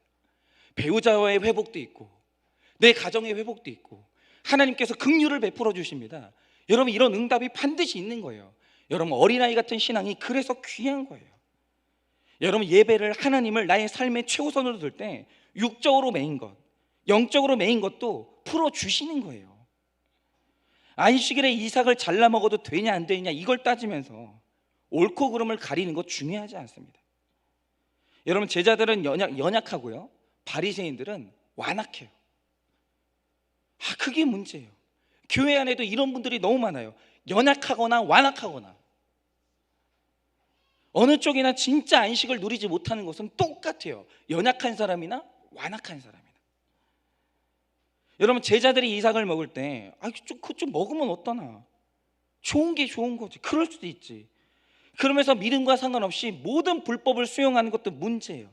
배우자와의 회복도 있고, 내 가정의 회복도 있고, 하나님께서 긍휼을 베풀어 주십니다. 여러분, 이런 응답이 반드시 있는 거예요. 여러분, 어린아이 같은 신앙이 그래서 귀한 거예요. 여러분, 예배를, 하나님을 나의 삶의 최우선으로 둘 때 육적으로 메인 것, 영적으로 메인 것도 풀어주시는 거예요. 안식일에 이삭을 잘라 먹어도 되냐 안 되냐 이걸 따지면서 옳고 그름을 가리는 거 중요하지 않습니다. 여러분, 제자들은 연약하고요, 바리새인들은 완악해요. 그게 문제예요. 교회 안에도 이런 분들이 너무 많아요. 연약하거나 완악하거나. 어느 쪽이나 진짜 안식을 누리지 못하는 것은 똑같아요. 연약한 사람이나 완악한 사람이나. 여러분, 제자들이 이삭을 먹을 때 그거 좀 먹으면 어떠나, 좋은 게 좋은 거지, 그럴 수도 있지. 그러면서 믿음과 상관없이 모든 불법을 수용하는 것도 문제예요.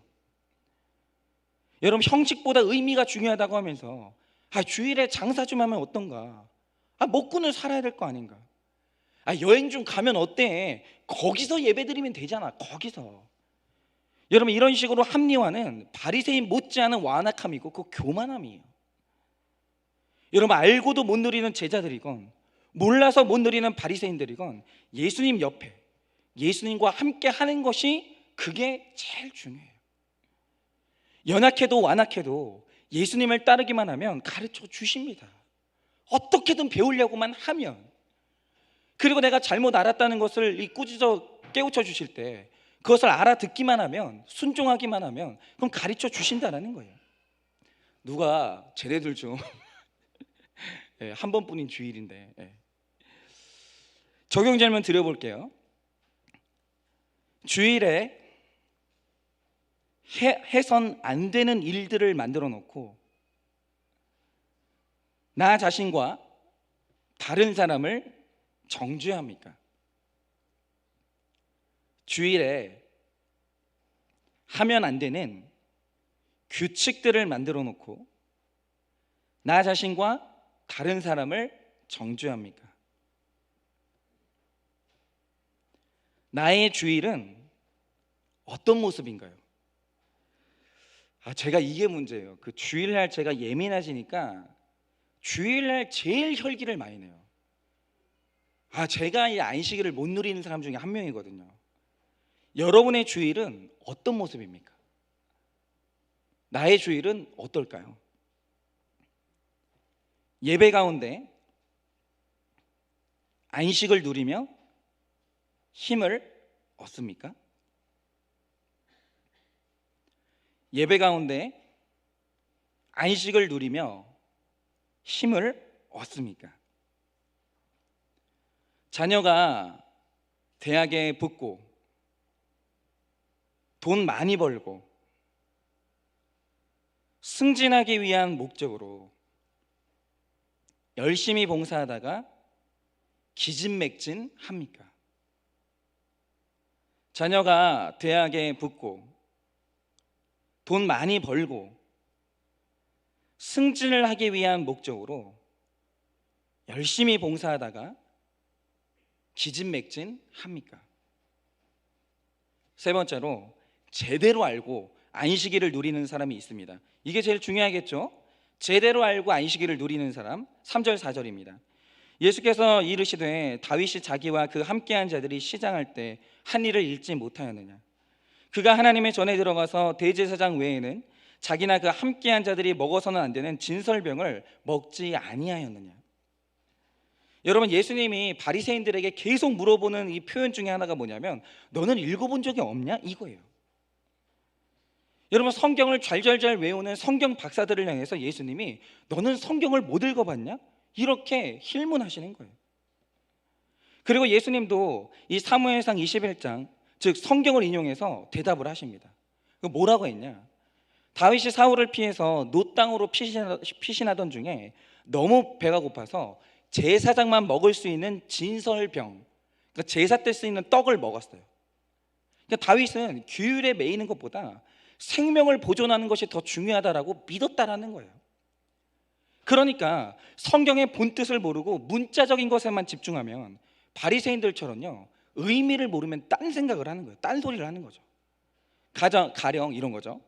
여러분, 형식보다 의미가 중요하다고 하면서 주일에 장사 좀 하면 어떤가, 먹고는 살아야 될 거 아닌가, 여행 좀 가면 어때, 거기서 예배드리면 되잖아, 거기서. 여러분, 이런 식으로 합리화는 바리새인 못지않은 완악함이고 그 교만함이에요. 여러분, 알고도 못 누리는 제자들이건 몰라서 못 누리는 바리새인들이건 예수님 옆에, 예수님과 함께 하는 것이 그게 제일 중요해요. 연약해도 완악해도 예수님을 따르기만 하면 가르쳐 주십니다. 어떻게든 배우려고만 하면. 그리고 내가 잘못 알았다는 것을 꾸짖어 깨우쳐 주실 때 그것을 알아듣기만 하면, 순종하기만 하면, 그럼 가르쳐 주신다는 거예요. 누가 쟤네들 좀 한 번뿐인 주일인데, 적용 질문 드려볼게요. 주일에 해선 안 되는 일들을 만들어 놓고 나 자신과 다른 사람을 정죄합니까? 주일에 하면 안 되는 규칙들을 만들어 놓고 나 자신과 다른 사람을 정죄합니까? 나의 주일은 어떤 모습인가요? 제가 이게 문제예요. 그 주일날 제가 예민해지니까 주일날 제일 혈기를 많이 내요. 제가 이 안식일을 못 누리는 사람 중에 한 명이거든요. 여러분의 주일은 어떤 모습입니까? 나의 주일은 어떨까요? 예배 가운데 안식을 누리며 힘을 얻습니까? 예배 가운데 안식을 누리며 힘을 얻습니까? 자녀가 대학에 붙고 돈 많이 벌고 승진하기 위한 목적으로 열심히 봉사하다가 기진맥진합니까? 자녀가 대학에 붙고 돈 많이 벌고 승진을 하기 위한 목적으로 열심히 봉사하다가 기진맥진합니까? 세 번째로, 제대로 알고 안식일을 누리는 사람이 있습니다. 이게 제일 중요하겠죠? 제대로 알고 안식일을 누리는 사람, 3절 4절입니다. 예수께서 이르시되 다윗이 자기와 그 함께한 자들이 시장할 때 한 일을 잃지 못하였느냐? 그가 하나님의 전에 들어가서 대제사장 외에는 자기나 그 함께한 자들이 먹어서는 안 되는 진설병을 먹지 아니하였느냐? 여러분, 예수님이 바리새인들에게 계속 물어보는 이 표현 중에 하나가 뭐냐면, 너는 읽어본 적이 없냐? 이거예요. 여러분, 성경을 잘잘잘 외우는 성경 박사들을 향해서 예수님이 너는 성경을 못 읽어봤냐? 이렇게 힐문하시는 거예요. 그리고 예수님도 이 사무엘상 21장, 즉 성경을 인용해서 대답을 하십니다. 뭐라고 했냐? 다윗이 사울을 피해서 노 땅으로 피신하던 중에 너무 배가 고파서 제사장만 먹을 수 있는 진설병, 그러니까 제사 때 쓰이는 떡을 먹었어요. 그러니까 다윗은 규율에 매이는 것보다 생명을 보존하는 것이 더 중요하다라고 믿었다라는 거예요. 그러니까 성경의 본뜻을 모르고 문자적인 것에만 집중하면 바리새인들처럼요, 의미를 모르면 딴 생각을 하는 거예요. 딴 소리를 하는 거죠. 가령 이런 거죠.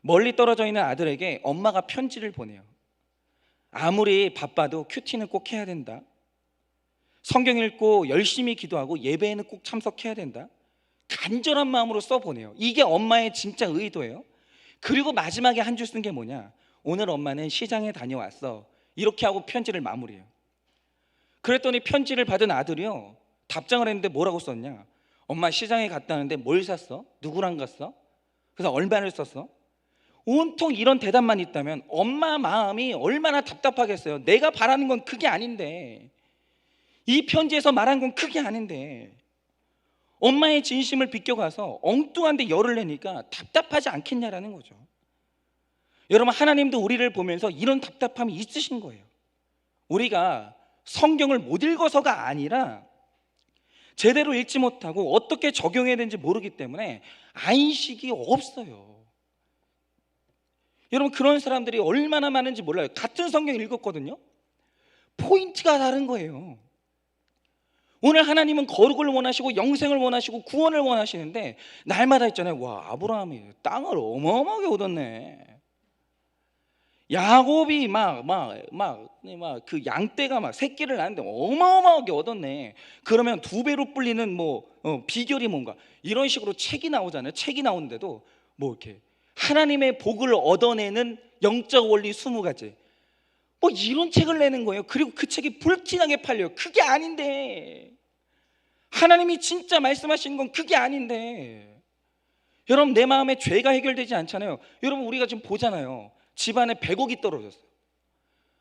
멀리 떨어져 있는 아들에게 엄마가 편지를 보내요. 아무리 바빠도 큐티는 꼭 해야 된다. 성경 읽고 열심히 기도하고 예배에는 꼭 참석해야 된다. 간절한 마음으로 써보내요. 이게 엄마의 진짜 의도예요. 그리고 마지막에 한 줄 쓴 게 뭐냐, 오늘 엄마는 시장에 다녀왔어. 이렇게 하고 편지를 마무리해요. 그랬더니 편지를 받은 아들이요, 답장을 했는데 뭐라고 썼냐, 엄마 시장에 갔다는데 뭘 샀어? 누구랑 갔어? 그래서 얼마를 썼어? 온통 이런 대답만 있다면 엄마 마음이 얼마나 답답하겠어요. 내가 바라는 건 그게 아닌데, 이 편지에서 말한 건 그게 아닌데, 엄마의 진심을 비껴가서 엉뚱한데 열을 내니까 답답하지 않겠냐라는 거죠. 여러분, 하나님도 우리를 보면서 이런 답답함이 있으신 거예요. 우리가 성경을 못 읽어서가 아니라 제대로 읽지 못하고 어떻게 적용해야 되는지 모르기 때문에 안식이 없어요. 여러분, 그런 사람들이 얼마나 많은지 몰라요. 같은 성경 읽었거든요. 포인트가 다른 거예요. 오늘 하나님은 거룩을 원하시고 영생을 원하시고 구원을 원하시는데 날마다 있잖아요. 와, 아브라함이 땅을 어마어마하게 얻었네. 야곱이 그 양떼가 막 새끼를 낳는데 어마어마하게 얻었네. 그러면 두 배로 불리는 비결이 뭔가, 이런 식으로 책이 나오잖아요. 책이 나오는데도 이렇게 하나님의 복을 얻어내는 영적 원리 20가지 이런 책을 내는 거예요. 그리고 그 책이 불티나게 팔려요. 그게 아닌데, 하나님이 진짜 말씀하시는 건 그게 아닌데. 여러분, 내 마음에 죄가 해결되지 않잖아요. 여러분, 우리가 지금 보잖아요. 집안에 100억이 떨어졌어요.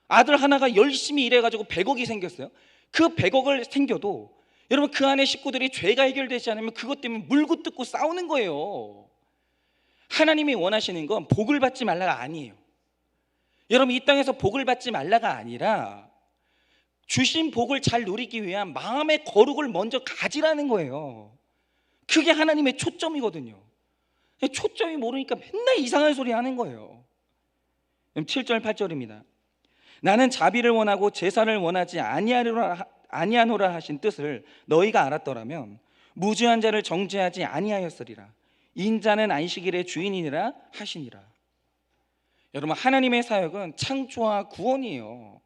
아들 하나가 열심히 일해가지고 100억이 생겼어요. 그 100억을 생겨도 여러분, 그 안에 식구들이 죄가 해결되지 않으면 그것 때문에 물고 뜯고 싸우는 거예요. 하나님이 원하시는 건 복을 받지 말라가 아니에요. 여러분, 이 땅에서 복을 받지 말라가 아니라 주신 복을 잘 누리기 위한 마음의 거룩을 먼저 가지라는 거예요. 그게 하나님의 초점이거든요. 초점이 모르니까 맨날 이상한 소리 하는 거예요. 7절 8절입니다. 나는 자비를 원하고 제사를 원하지 아니하노라 하신 뜻을 너희가 알았더라면 무죄한 자를 정죄하지 아니하였으리라. 인자는 안식일의 주인이니라 하시니라. 여러분, 하나님의 사역은 창조와 구원이에요.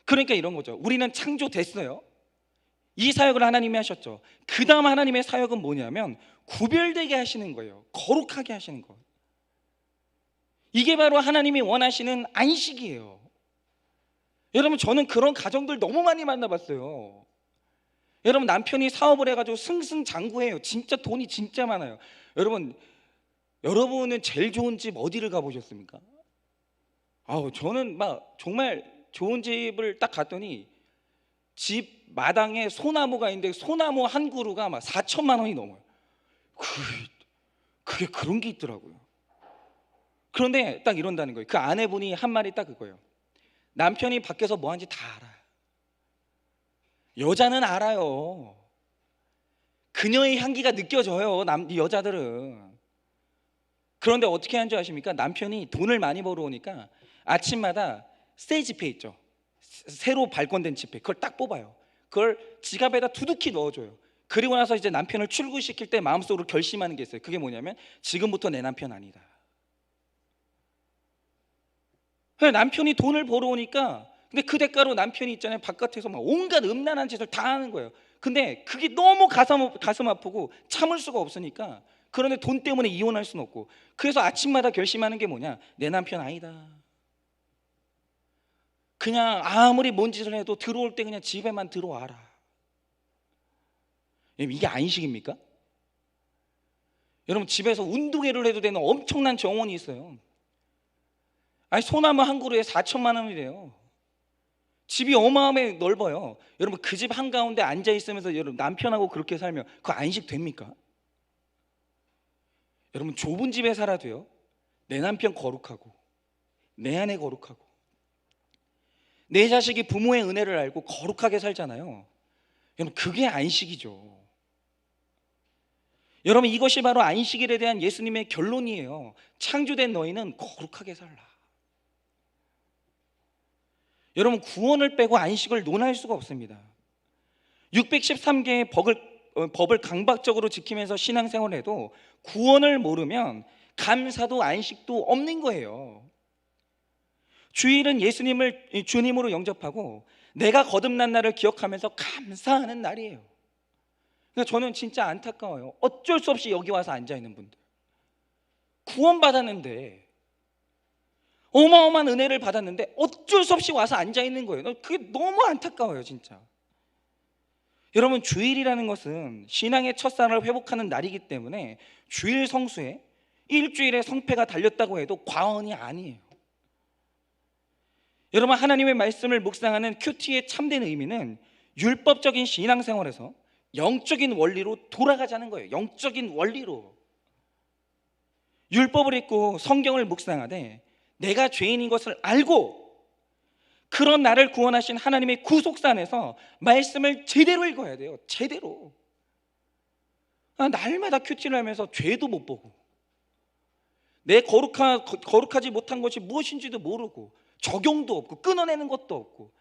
그러니까 이런 거죠. 우리는 창조됐어요. 이 사역을 하나님이 하셨죠. 그 다음 하나님의 사역은 뭐냐면 구별되게 하시는 거예요. 거룩하게 하시는 거. 이게 바로 하나님이 원하시는 안식이에요. 여러분, 저는 그런 가정들 너무 많이 만나봤어요. 여러분, 남편이 사업을 해가지고 승승장구해요. 진짜 돈이 진짜 많아요. 여러분은 제일 좋은 집 어디를 가보셨습니까? 저는 정말 좋은 집을 딱 갔더니 집 마당에 소나무가 있는데 소나무 한 그루가 4천만 원이 넘어요. 그게 그런 게 있더라고요. 그런데 딱 이런다는 거예요. 그 아내분이 한 말이 딱 그거예요. 남편이 밖에서 뭐 하는지 다 알아요. 여자는 알아요. 그녀의 향기가 느껴져요, 여자들은. 그런데 어떻게 하는 줄 아십니까? 남편이 돈을 많이 벌어오니까 아침마다 새 지폐 있죠, 새로 발권된 지폐, 그걸 딱 뽑아요. 그걸 지갑에다 두둑히 넣어줘요. 그리고 나서 이제 남편을 출근시킬 때 마음속으로 결심하는 게 있어요. 그게 뭐냐면 지금부터 내 남편 아니다. 남편이 돈을 벌어오니까, 근데 그 대가로 남편이 있잖아요, 바깥에서 온갖 음란한 짓을 다 하는 거예요. 근데 그게 너무 가슴 아프고 참을 수가 없으니까, 그런데 돈 때문에 이혼할 수는 없고, 그래서 아침마다 결심하는 게 뭐냐, 내 남편 아니다. 그냥 아무리 뭔 짓을 해도 들어올 때 그냥 집에만 들어와라. 이게 안식입니까? 여러분, 집에서 운동회를 해도 되는 엄청난 정원이 있어요. 소나무 한 그루에 4천만 원이래요. 집이 어마어마하게 넓어요. 여러분, 그 집 한가운데 앉아 있으면서 여러분 남편하고 그렇게 살면 그거 안식 됩니까? 여러분, 좁은 집에 살아도요, 내 남편 거룩하고 내 아내 거룩하고 내 자식이 부모의 은혜를 알고 거룩하게 살잖아요. 여러분, 그게 안식이죠. 여러분, 이것이 바로 안식일에 대한 예수님의 결론이에요. 창조된 너희는 거룩하게 살라. 여러분, 구원을 빼고 안식을 논할 수가 없습니다. 613개의 법을 강박적으로 지키면서 신앙생활을 해도 구원을 모르면 감사도 안식도 없는 거예요. 주일은 예수님을 주님으로 영접하고 내가 거듭난 날을 기억하면서 감사하는 날이에요. 그러니까 저는 진짜 안타까워요. 어쩔 수 없이 여기 와서 앉아있는 분들, 구원받았는데, 어마어마한 은혜를 받았는데 어쩔 수 없이 와서 앉아있는 거예요. 그게 너무 안타까워요, 진짜. 여러분, 주일이라는 것은 신앙의 첫사랑을 회복하는 날이기 때문에 주일 성수에 일주일의 성패가 달렸다고 해도 과언이 아니에요. 여러분, 하나님의 말씀을 묵상하는 큐티의 참된 의미는 율법적인 신앙생활에서 영적인 원리로 돌아가자는 거예요. 영적인 원리로. 율법을 읽고 성경을 묵상하되 내가 죄인인 것을 알고 그런 나를 구원하신 하나님의 구속사 안에서 말씀을 제대로 읽어야 돼요. 제대로. 날마다 큐티를 하면서 죄도 못 보고 내 거룩하지 못한 것이 무엇인지도 모르고 적용도 없고 끊어내는 것도 없고,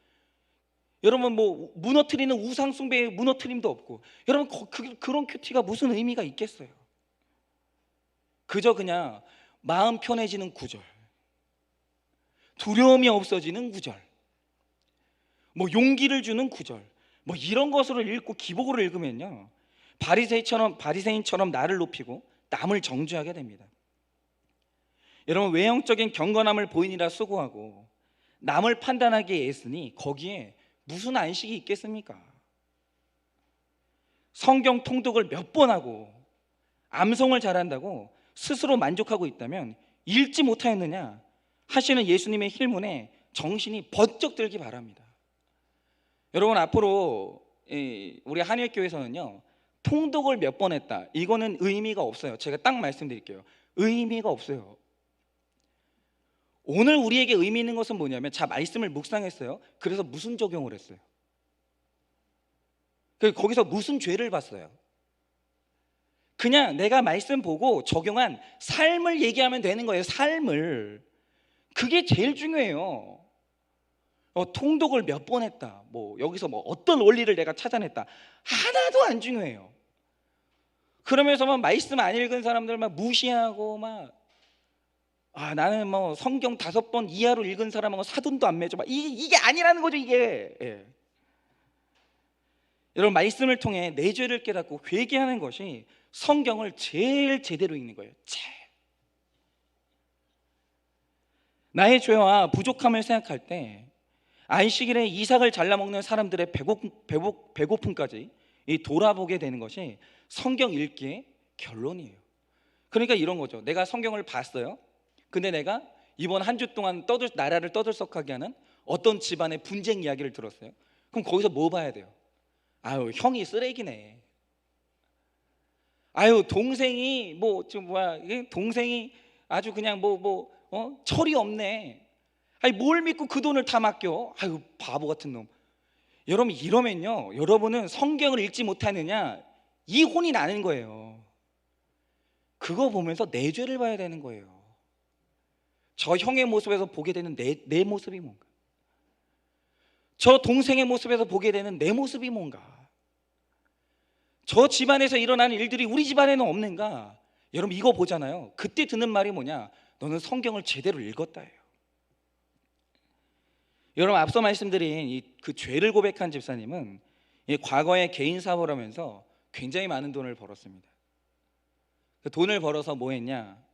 여러분, 뭐 무너뜨리는 우상 숭배의 무너뜨림도 없고, 여러분, 그런 큐티가 무슨 의미가 있겠어요? 그저 그냥 마음 편해지는 구절, 두려움이 없어지는 구절, 뭐 용기를 주는 구절, 뭐 이런 것으로 읽고 기복으로 읽으면요, 바리새인처럼 나를 높이고 남을 정죄하게 됩니다. 여러분, 외형적인 경건함을 보이니라 수고하고 남을 판단하기에 애쓰니 거기에 무슨 안식이 있겠습니까? 성경 통독을 몇 번 하고 암송을 잘한다고 스스로 만족하고 있다면 읽지 못하였느냐 하시는 예수님의 힐문에 정신이 번쩍 들기 바랍니다. 여러분, 앞으로 우리 한일교회에서는요, 통독을 몇 번 했다, 이거는 의미가 없어요. 제가 딱 말씀드릴게요. 의미가 없어요. 오늘 우리에게 의미 있는 것은 뭐냐면, 자, 말씀을 묵상했어요. 그래서 무슨 적용을 했어요? 거기서 무슨 죄를 봤어요? 그냥 내가 말씀 보고 적용한 삶을 얘기하면 되는 거예요. 삶을. 그게 제일 중요해요. 통독을 몇 번 했다, 뭐 여기서 뭐 어떤 원리를 내가 찾아냈다, 하나도 안 중요해요. 그러면서 막 말씀 안 읽은 사람들 막 무시하고 막, 나는 뭐 성경 5번 이하로 읽은 사람하고 사돈도 안 맺어, 막 이게 아니라는 거죠, 이게. 예. 여러분, 말씀을 통해 내 죄를 깨닫고 회개하는 것이 성경을 제일 제대로 읽는 거예요. 나의 죄와 부족함을 생각할 때 안식일에 이삭을 잘라먹는 사람들의 배고픔까지 돌아보게 되는 것이 성경 읽기의 결론이에요. 그러니까 이런 거죠. 내가 성경을 봤어요. 근데 내가 이번 한 주 동안 나라를 떠들썩하게 하는 어떤 집안의 분쟁 이야기를 들었어요. 그럼 거기서 뭐 봐야 돼요? 아유, 형이 쓰레기네. 아유, 동생이 동생이 아주 그냥 철이 없네. 아니, 뭘 믿고 그 돈을 다 맡겨? 아유, 바보 같은 놈. 여러분, 이러면요, 여러분은 성경을 읽지 못하느냐, 이 혼이 나는 거예요. 그거 보면서 내 죄를 봐야 되는 거예요. 저 형의 모습에서 보게 되는 내 모습이 뭔가, 저 동생의 모습에서 보게 되는 내 모습이 뭔가, 저 집안에서 일어나는 일들이 우리 집안에는 없는가. 여러분, 이거 보잖아요. 그때 듣는 말이 뭐냐? 너는 성경을 제대로 읽었다예요. 여러분, 앞서 말씀드린 그 죄를 고백한 집사님은 과거에 개인 사업을 하면서 굉장히 많은 돈을 벌었습니다. 그 돈을 벌어서 뭐 했냐?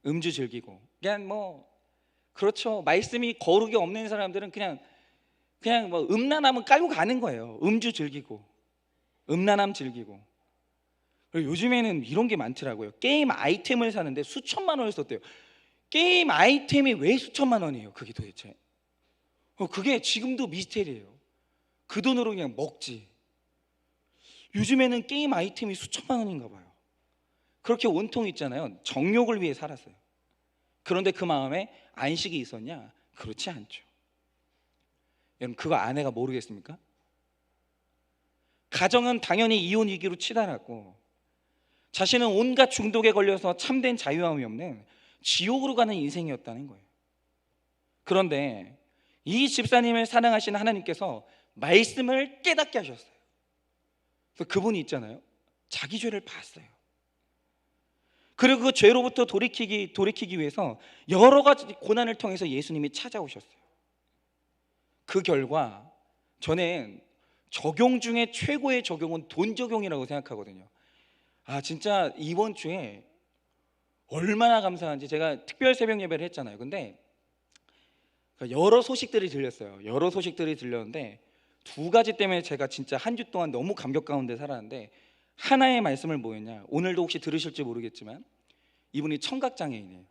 음주 즐기고, 그냥 그렇죠. 말씀이 거룩이 없는 사람들은 그냥 음란함은 깔고 가는 거예요. 음주 즐기고, 음란함 즐기고. 그리고 요즘에는 이런 게 많더라고요. 게임 아이템을 사는데 수천만 원을 썼대요. 게임 아이템이 왜 수천만 원이에요? 그게 도대체? 그게 지금도 미스테리예요. 그 돈으로 그냥 먹지. 요즘에는 게임 아이템이 수천만 원인가 봐요. 그렇게 온통 있잖아요. 정욕을 위해 살았어요. 그런데 그 마음에 안식이 있었냐? 그렇지 않죠. 여러분, 그거 아내가 모르겠습니까? 가정은 당연히 이혼 위기로 치달았고, 자신은 온갖 중독에 걸려서 참된 자유함이 없는 지옥으로 가는 인생이었다는 거예요. 그런데 이 집사님을 사랑하시는 하나님께서 말씀을 깨닫게 하셨어요. 그래서 그분이 있잖아요, 자기 죄를 봤어요. 그리고 그 죄로부터 돌이키기 위해서 여러 가지 고난을 통해서 예수님이 찾아오셨어요. 그 결과 저는 적용 중에 최고의 적용은 돈 적용이라고 생각하거든요. 진짜 이번 주에 얼마나 감사한지, 제가 특별 새벽 예배를 했잖아요. 근데 여러 소식들이 들렸어요. 여러 소식들이 들렸는데 두 가지 때문에 제가 진짜 한 주 동안 너무 감격 가운데 살았는데, 하나의 말씀을 뭐였냐, 오늘도 혹시 들으실지 모르겠지만 이분이 청각장애인이에요.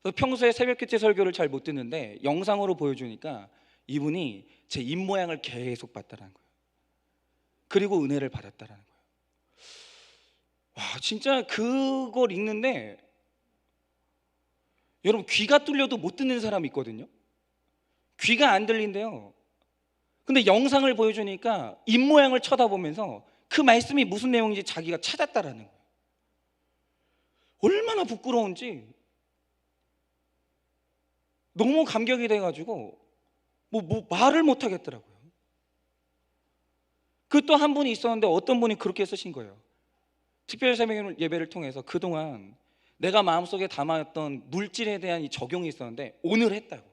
그래서 평소에 새벽기체 설교를 잘 못 듣는데 영상으로 보여주니까 이분이 제 입모양을 계속 봤다는 거예요. 그리고 은혜를 받았다는 거예요. 진짜 그걸 읽는데, 여러분, 귀가 뚫려도 못 듣는 사람이 있거든요. 귀가 안 들린대요. 근데 영상을 보여주니까 입모양을 쳐다보면서 그 말씀이 무슨 내용인지 자기가 찾았다라는 거예요. 얼마나 부끄러운지 너무 감격이 돼가지고 말을 못 하겠더라고요. 그 또 한 분이 있었는데 어떤 분이 그렇게 쓰신 거예요. 특별 새벽 예배를 통해서 그동안 내가 마음속에 담아왔던 물질에 대한 이 적용이 있었는데 오늘 했다고.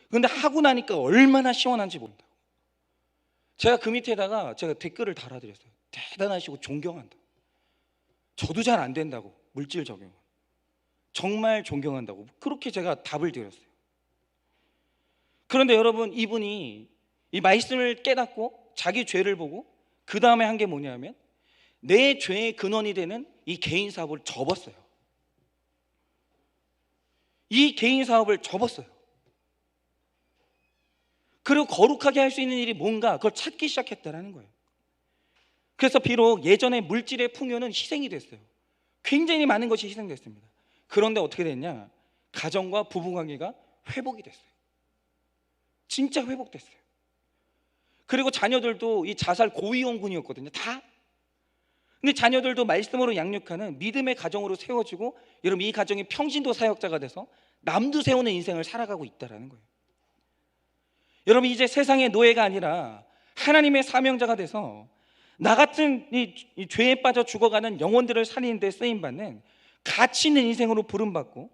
근데 하고 나니까 얼마나 시원한지 모른다고. 제가 그 밑에다가 제가 댓글을 달아드렸어요. 대단하시고 존경한다. 저도 잘 안 된다고, 물질 적용. 정말 존경한다고, 그렇게 제가 답을 드렸어요. 그런데 여러분, 이분이 이 말씀을 깨닫고 자기 죄를 보고 그 다음에 한 게 뭐냐면 내 죄의 근원이 되는 이 개인 사업을 접었어요. 이 개인 사업을 접었어요. 그리고 거룩하게 할 수 있는 일이 뭔가, 그걸 찾기 시작했다는 거예요. 그래서 비록 예전에 물질의 풍요는 희생이 됐어요. 굉장히 많은 것이 희생됐습니다. 그런데 어떻게 됐냐, 가정과 부부관계가 회복이 됐어요. 진짜 회복됐어요. 그리고 자녀들도 이 자살 고위험군이었거든요, 다. 근데 자녀들도 말씀으로 양육하는 믿음의 가정으로 세워지고, 여러분, 이 가정이 평신도 사역자가 돼서 남도 세우는 인생을 살아가고 있다는 거예요. 여러분, 이제 세상의 노예가 아니라 하나님의 사명자가 돼서 나 같은 이 죄에 빠져 죽어가는 영혼들을 살리는 데 쓰임받는 가치 있는 인생으로 부름받고,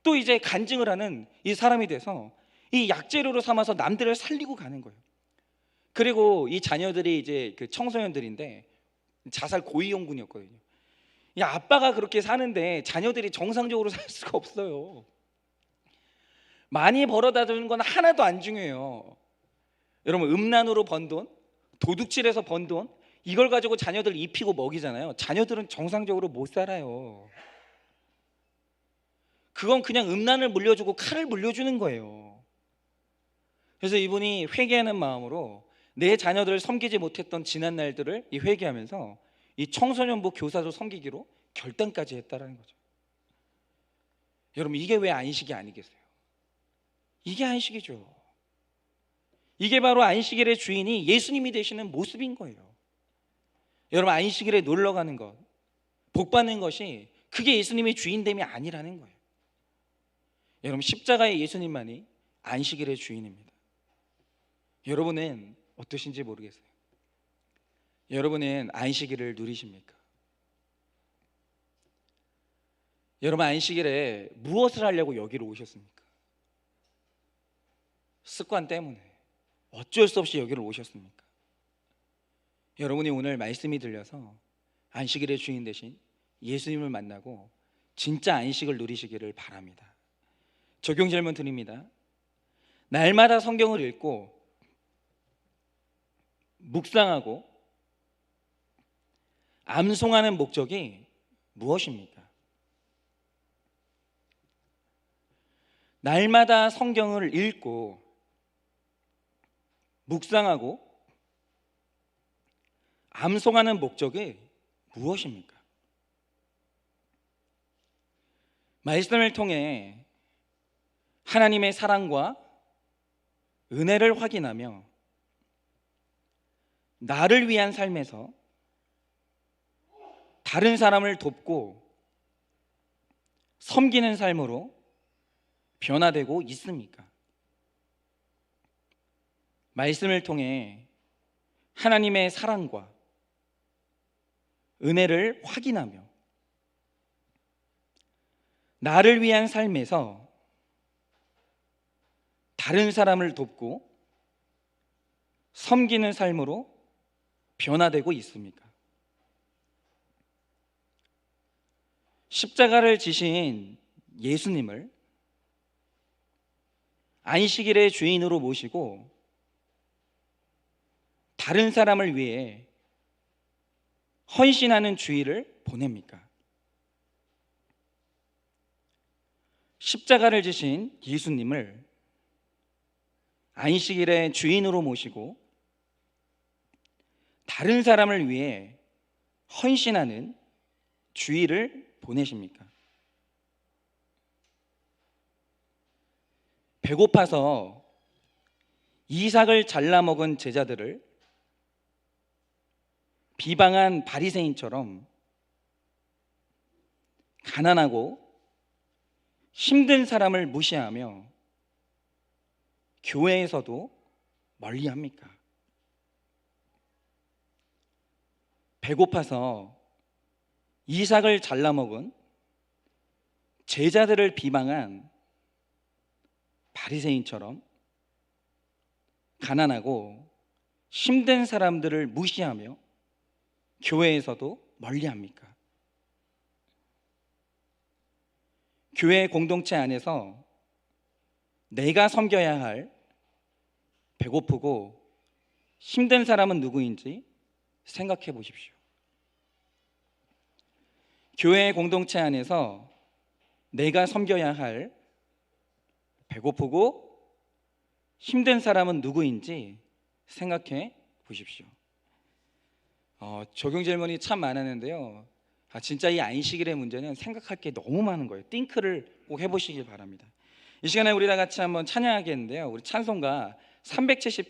또 이제 간증을 하는 이 사람이 돼서 이 약재료로 삼아서 남들을 살리고 가는 거예요. 그리고 이 자녀들이 이제 그 청소년들인데 자살 고위험군이었거든요. 이 아빠가 그렇게 사는데 자녀들이 정상적으로 살 수가 없어요. 많이 벌어다 주는 건 하나도 안 중요해요. 여러분, 음란으로 번 돈, 도둑질해서 번 돈, 이걸 가지고 자녀들 입히고 먹이잖아요. 자녀들은 정상적으로 못 살아요. 그건 그냥 음란을 물려주고 칼을 물려주는 거예요. 그래서 이분이 회개하는 마음으로 내 자녀들을 섬기지 못했던 지난 날들을 회개하면서 이 청소년부 교사로 섬기기로 결단까지 했다라는 거죠. 여러분, 이게 왜 안식이 아니겠어요? 이게 안식이죠. 이게 바로 안식일의 주인이 예수님이 되시는 모습인 거예요. 여러분, 안식일에 놀러 가는 것, 복 받는 것이 그게 예수님의 주인됨이 아니라는 거예요. 여러분, 십자가의 예수님만이 안식일의 주인입니다. 여러분은 어떠신지 모르겠어요. 여러분은 안식일을 누리십니까? 여러분, 안식일에 무엇을 하려고 여기로 오셨습니까? 습관 때문에 어쩔 수 없이 여기로 오셨습니까? 여러분이 오늘 말씀이 들려서 안식일의 주인 되신 예수님을 만나고 진짜 안식을 누리시기를 바랍니다. 적용 질문 드립니다. 날마다 성경을 읽고 묵상하고 암송하는 목적이 무엇입니까? 날마다 성경을 읽고 묵상하고 암송하는 목적이 무엇입니까? 말씀을 통해 하나님의 사랑과 은혜를 확인하며 나를 위한 삶에서 다른 사람을 돕고 섬기는 삶으로 변화되고 있습니까? 말씀을 통해 하나님의 사랑과 은혜를 확인하며 나를 위한 삶에서 다른 사람을 돕고 섬기는 삶으로 변화되고 있습니까? 십자가를 지신 예수님을 안식일의 주인으로 모시고 다른 사람을 위해 헌신하는 주일을 보냅니까? 십자가를 지신 예수님을 안식일의 주인으로 모시고 다른 사람을 위해 헌신하는 주일을 보내십니까? 배고파서 이삭을 잘라 먹은 제자들을 비방한 바리새인처럼 가난하고 힘든 사람을 무시하며 교회에서도 멀리합니까? 배고파서 이삭을 잘라 먹은 제자들을 비방한 바리새인처럼 가난하고 힘든 사람들을 무시하며 교회에서도 멀리합니까? 교회 공동체 안에서 내가 섬겨야 할 배고프고 힘든 사람은 누구인지 생각해 보십시오. 교회 공동체 안에서 내가 섬겨야 할 배고프고 힘든 사람은 누구인지 생각해 보십시오. 적용 질문이 참 많았는데요. 진짜 이 안식일의 문제는 생각할 게 너무 많은 거예요. 띵크를 꼭 해보시길 바랍니다. 이 시간에 우리 다 같이 한번 찬양하겠는데요. 우리 찬송가 370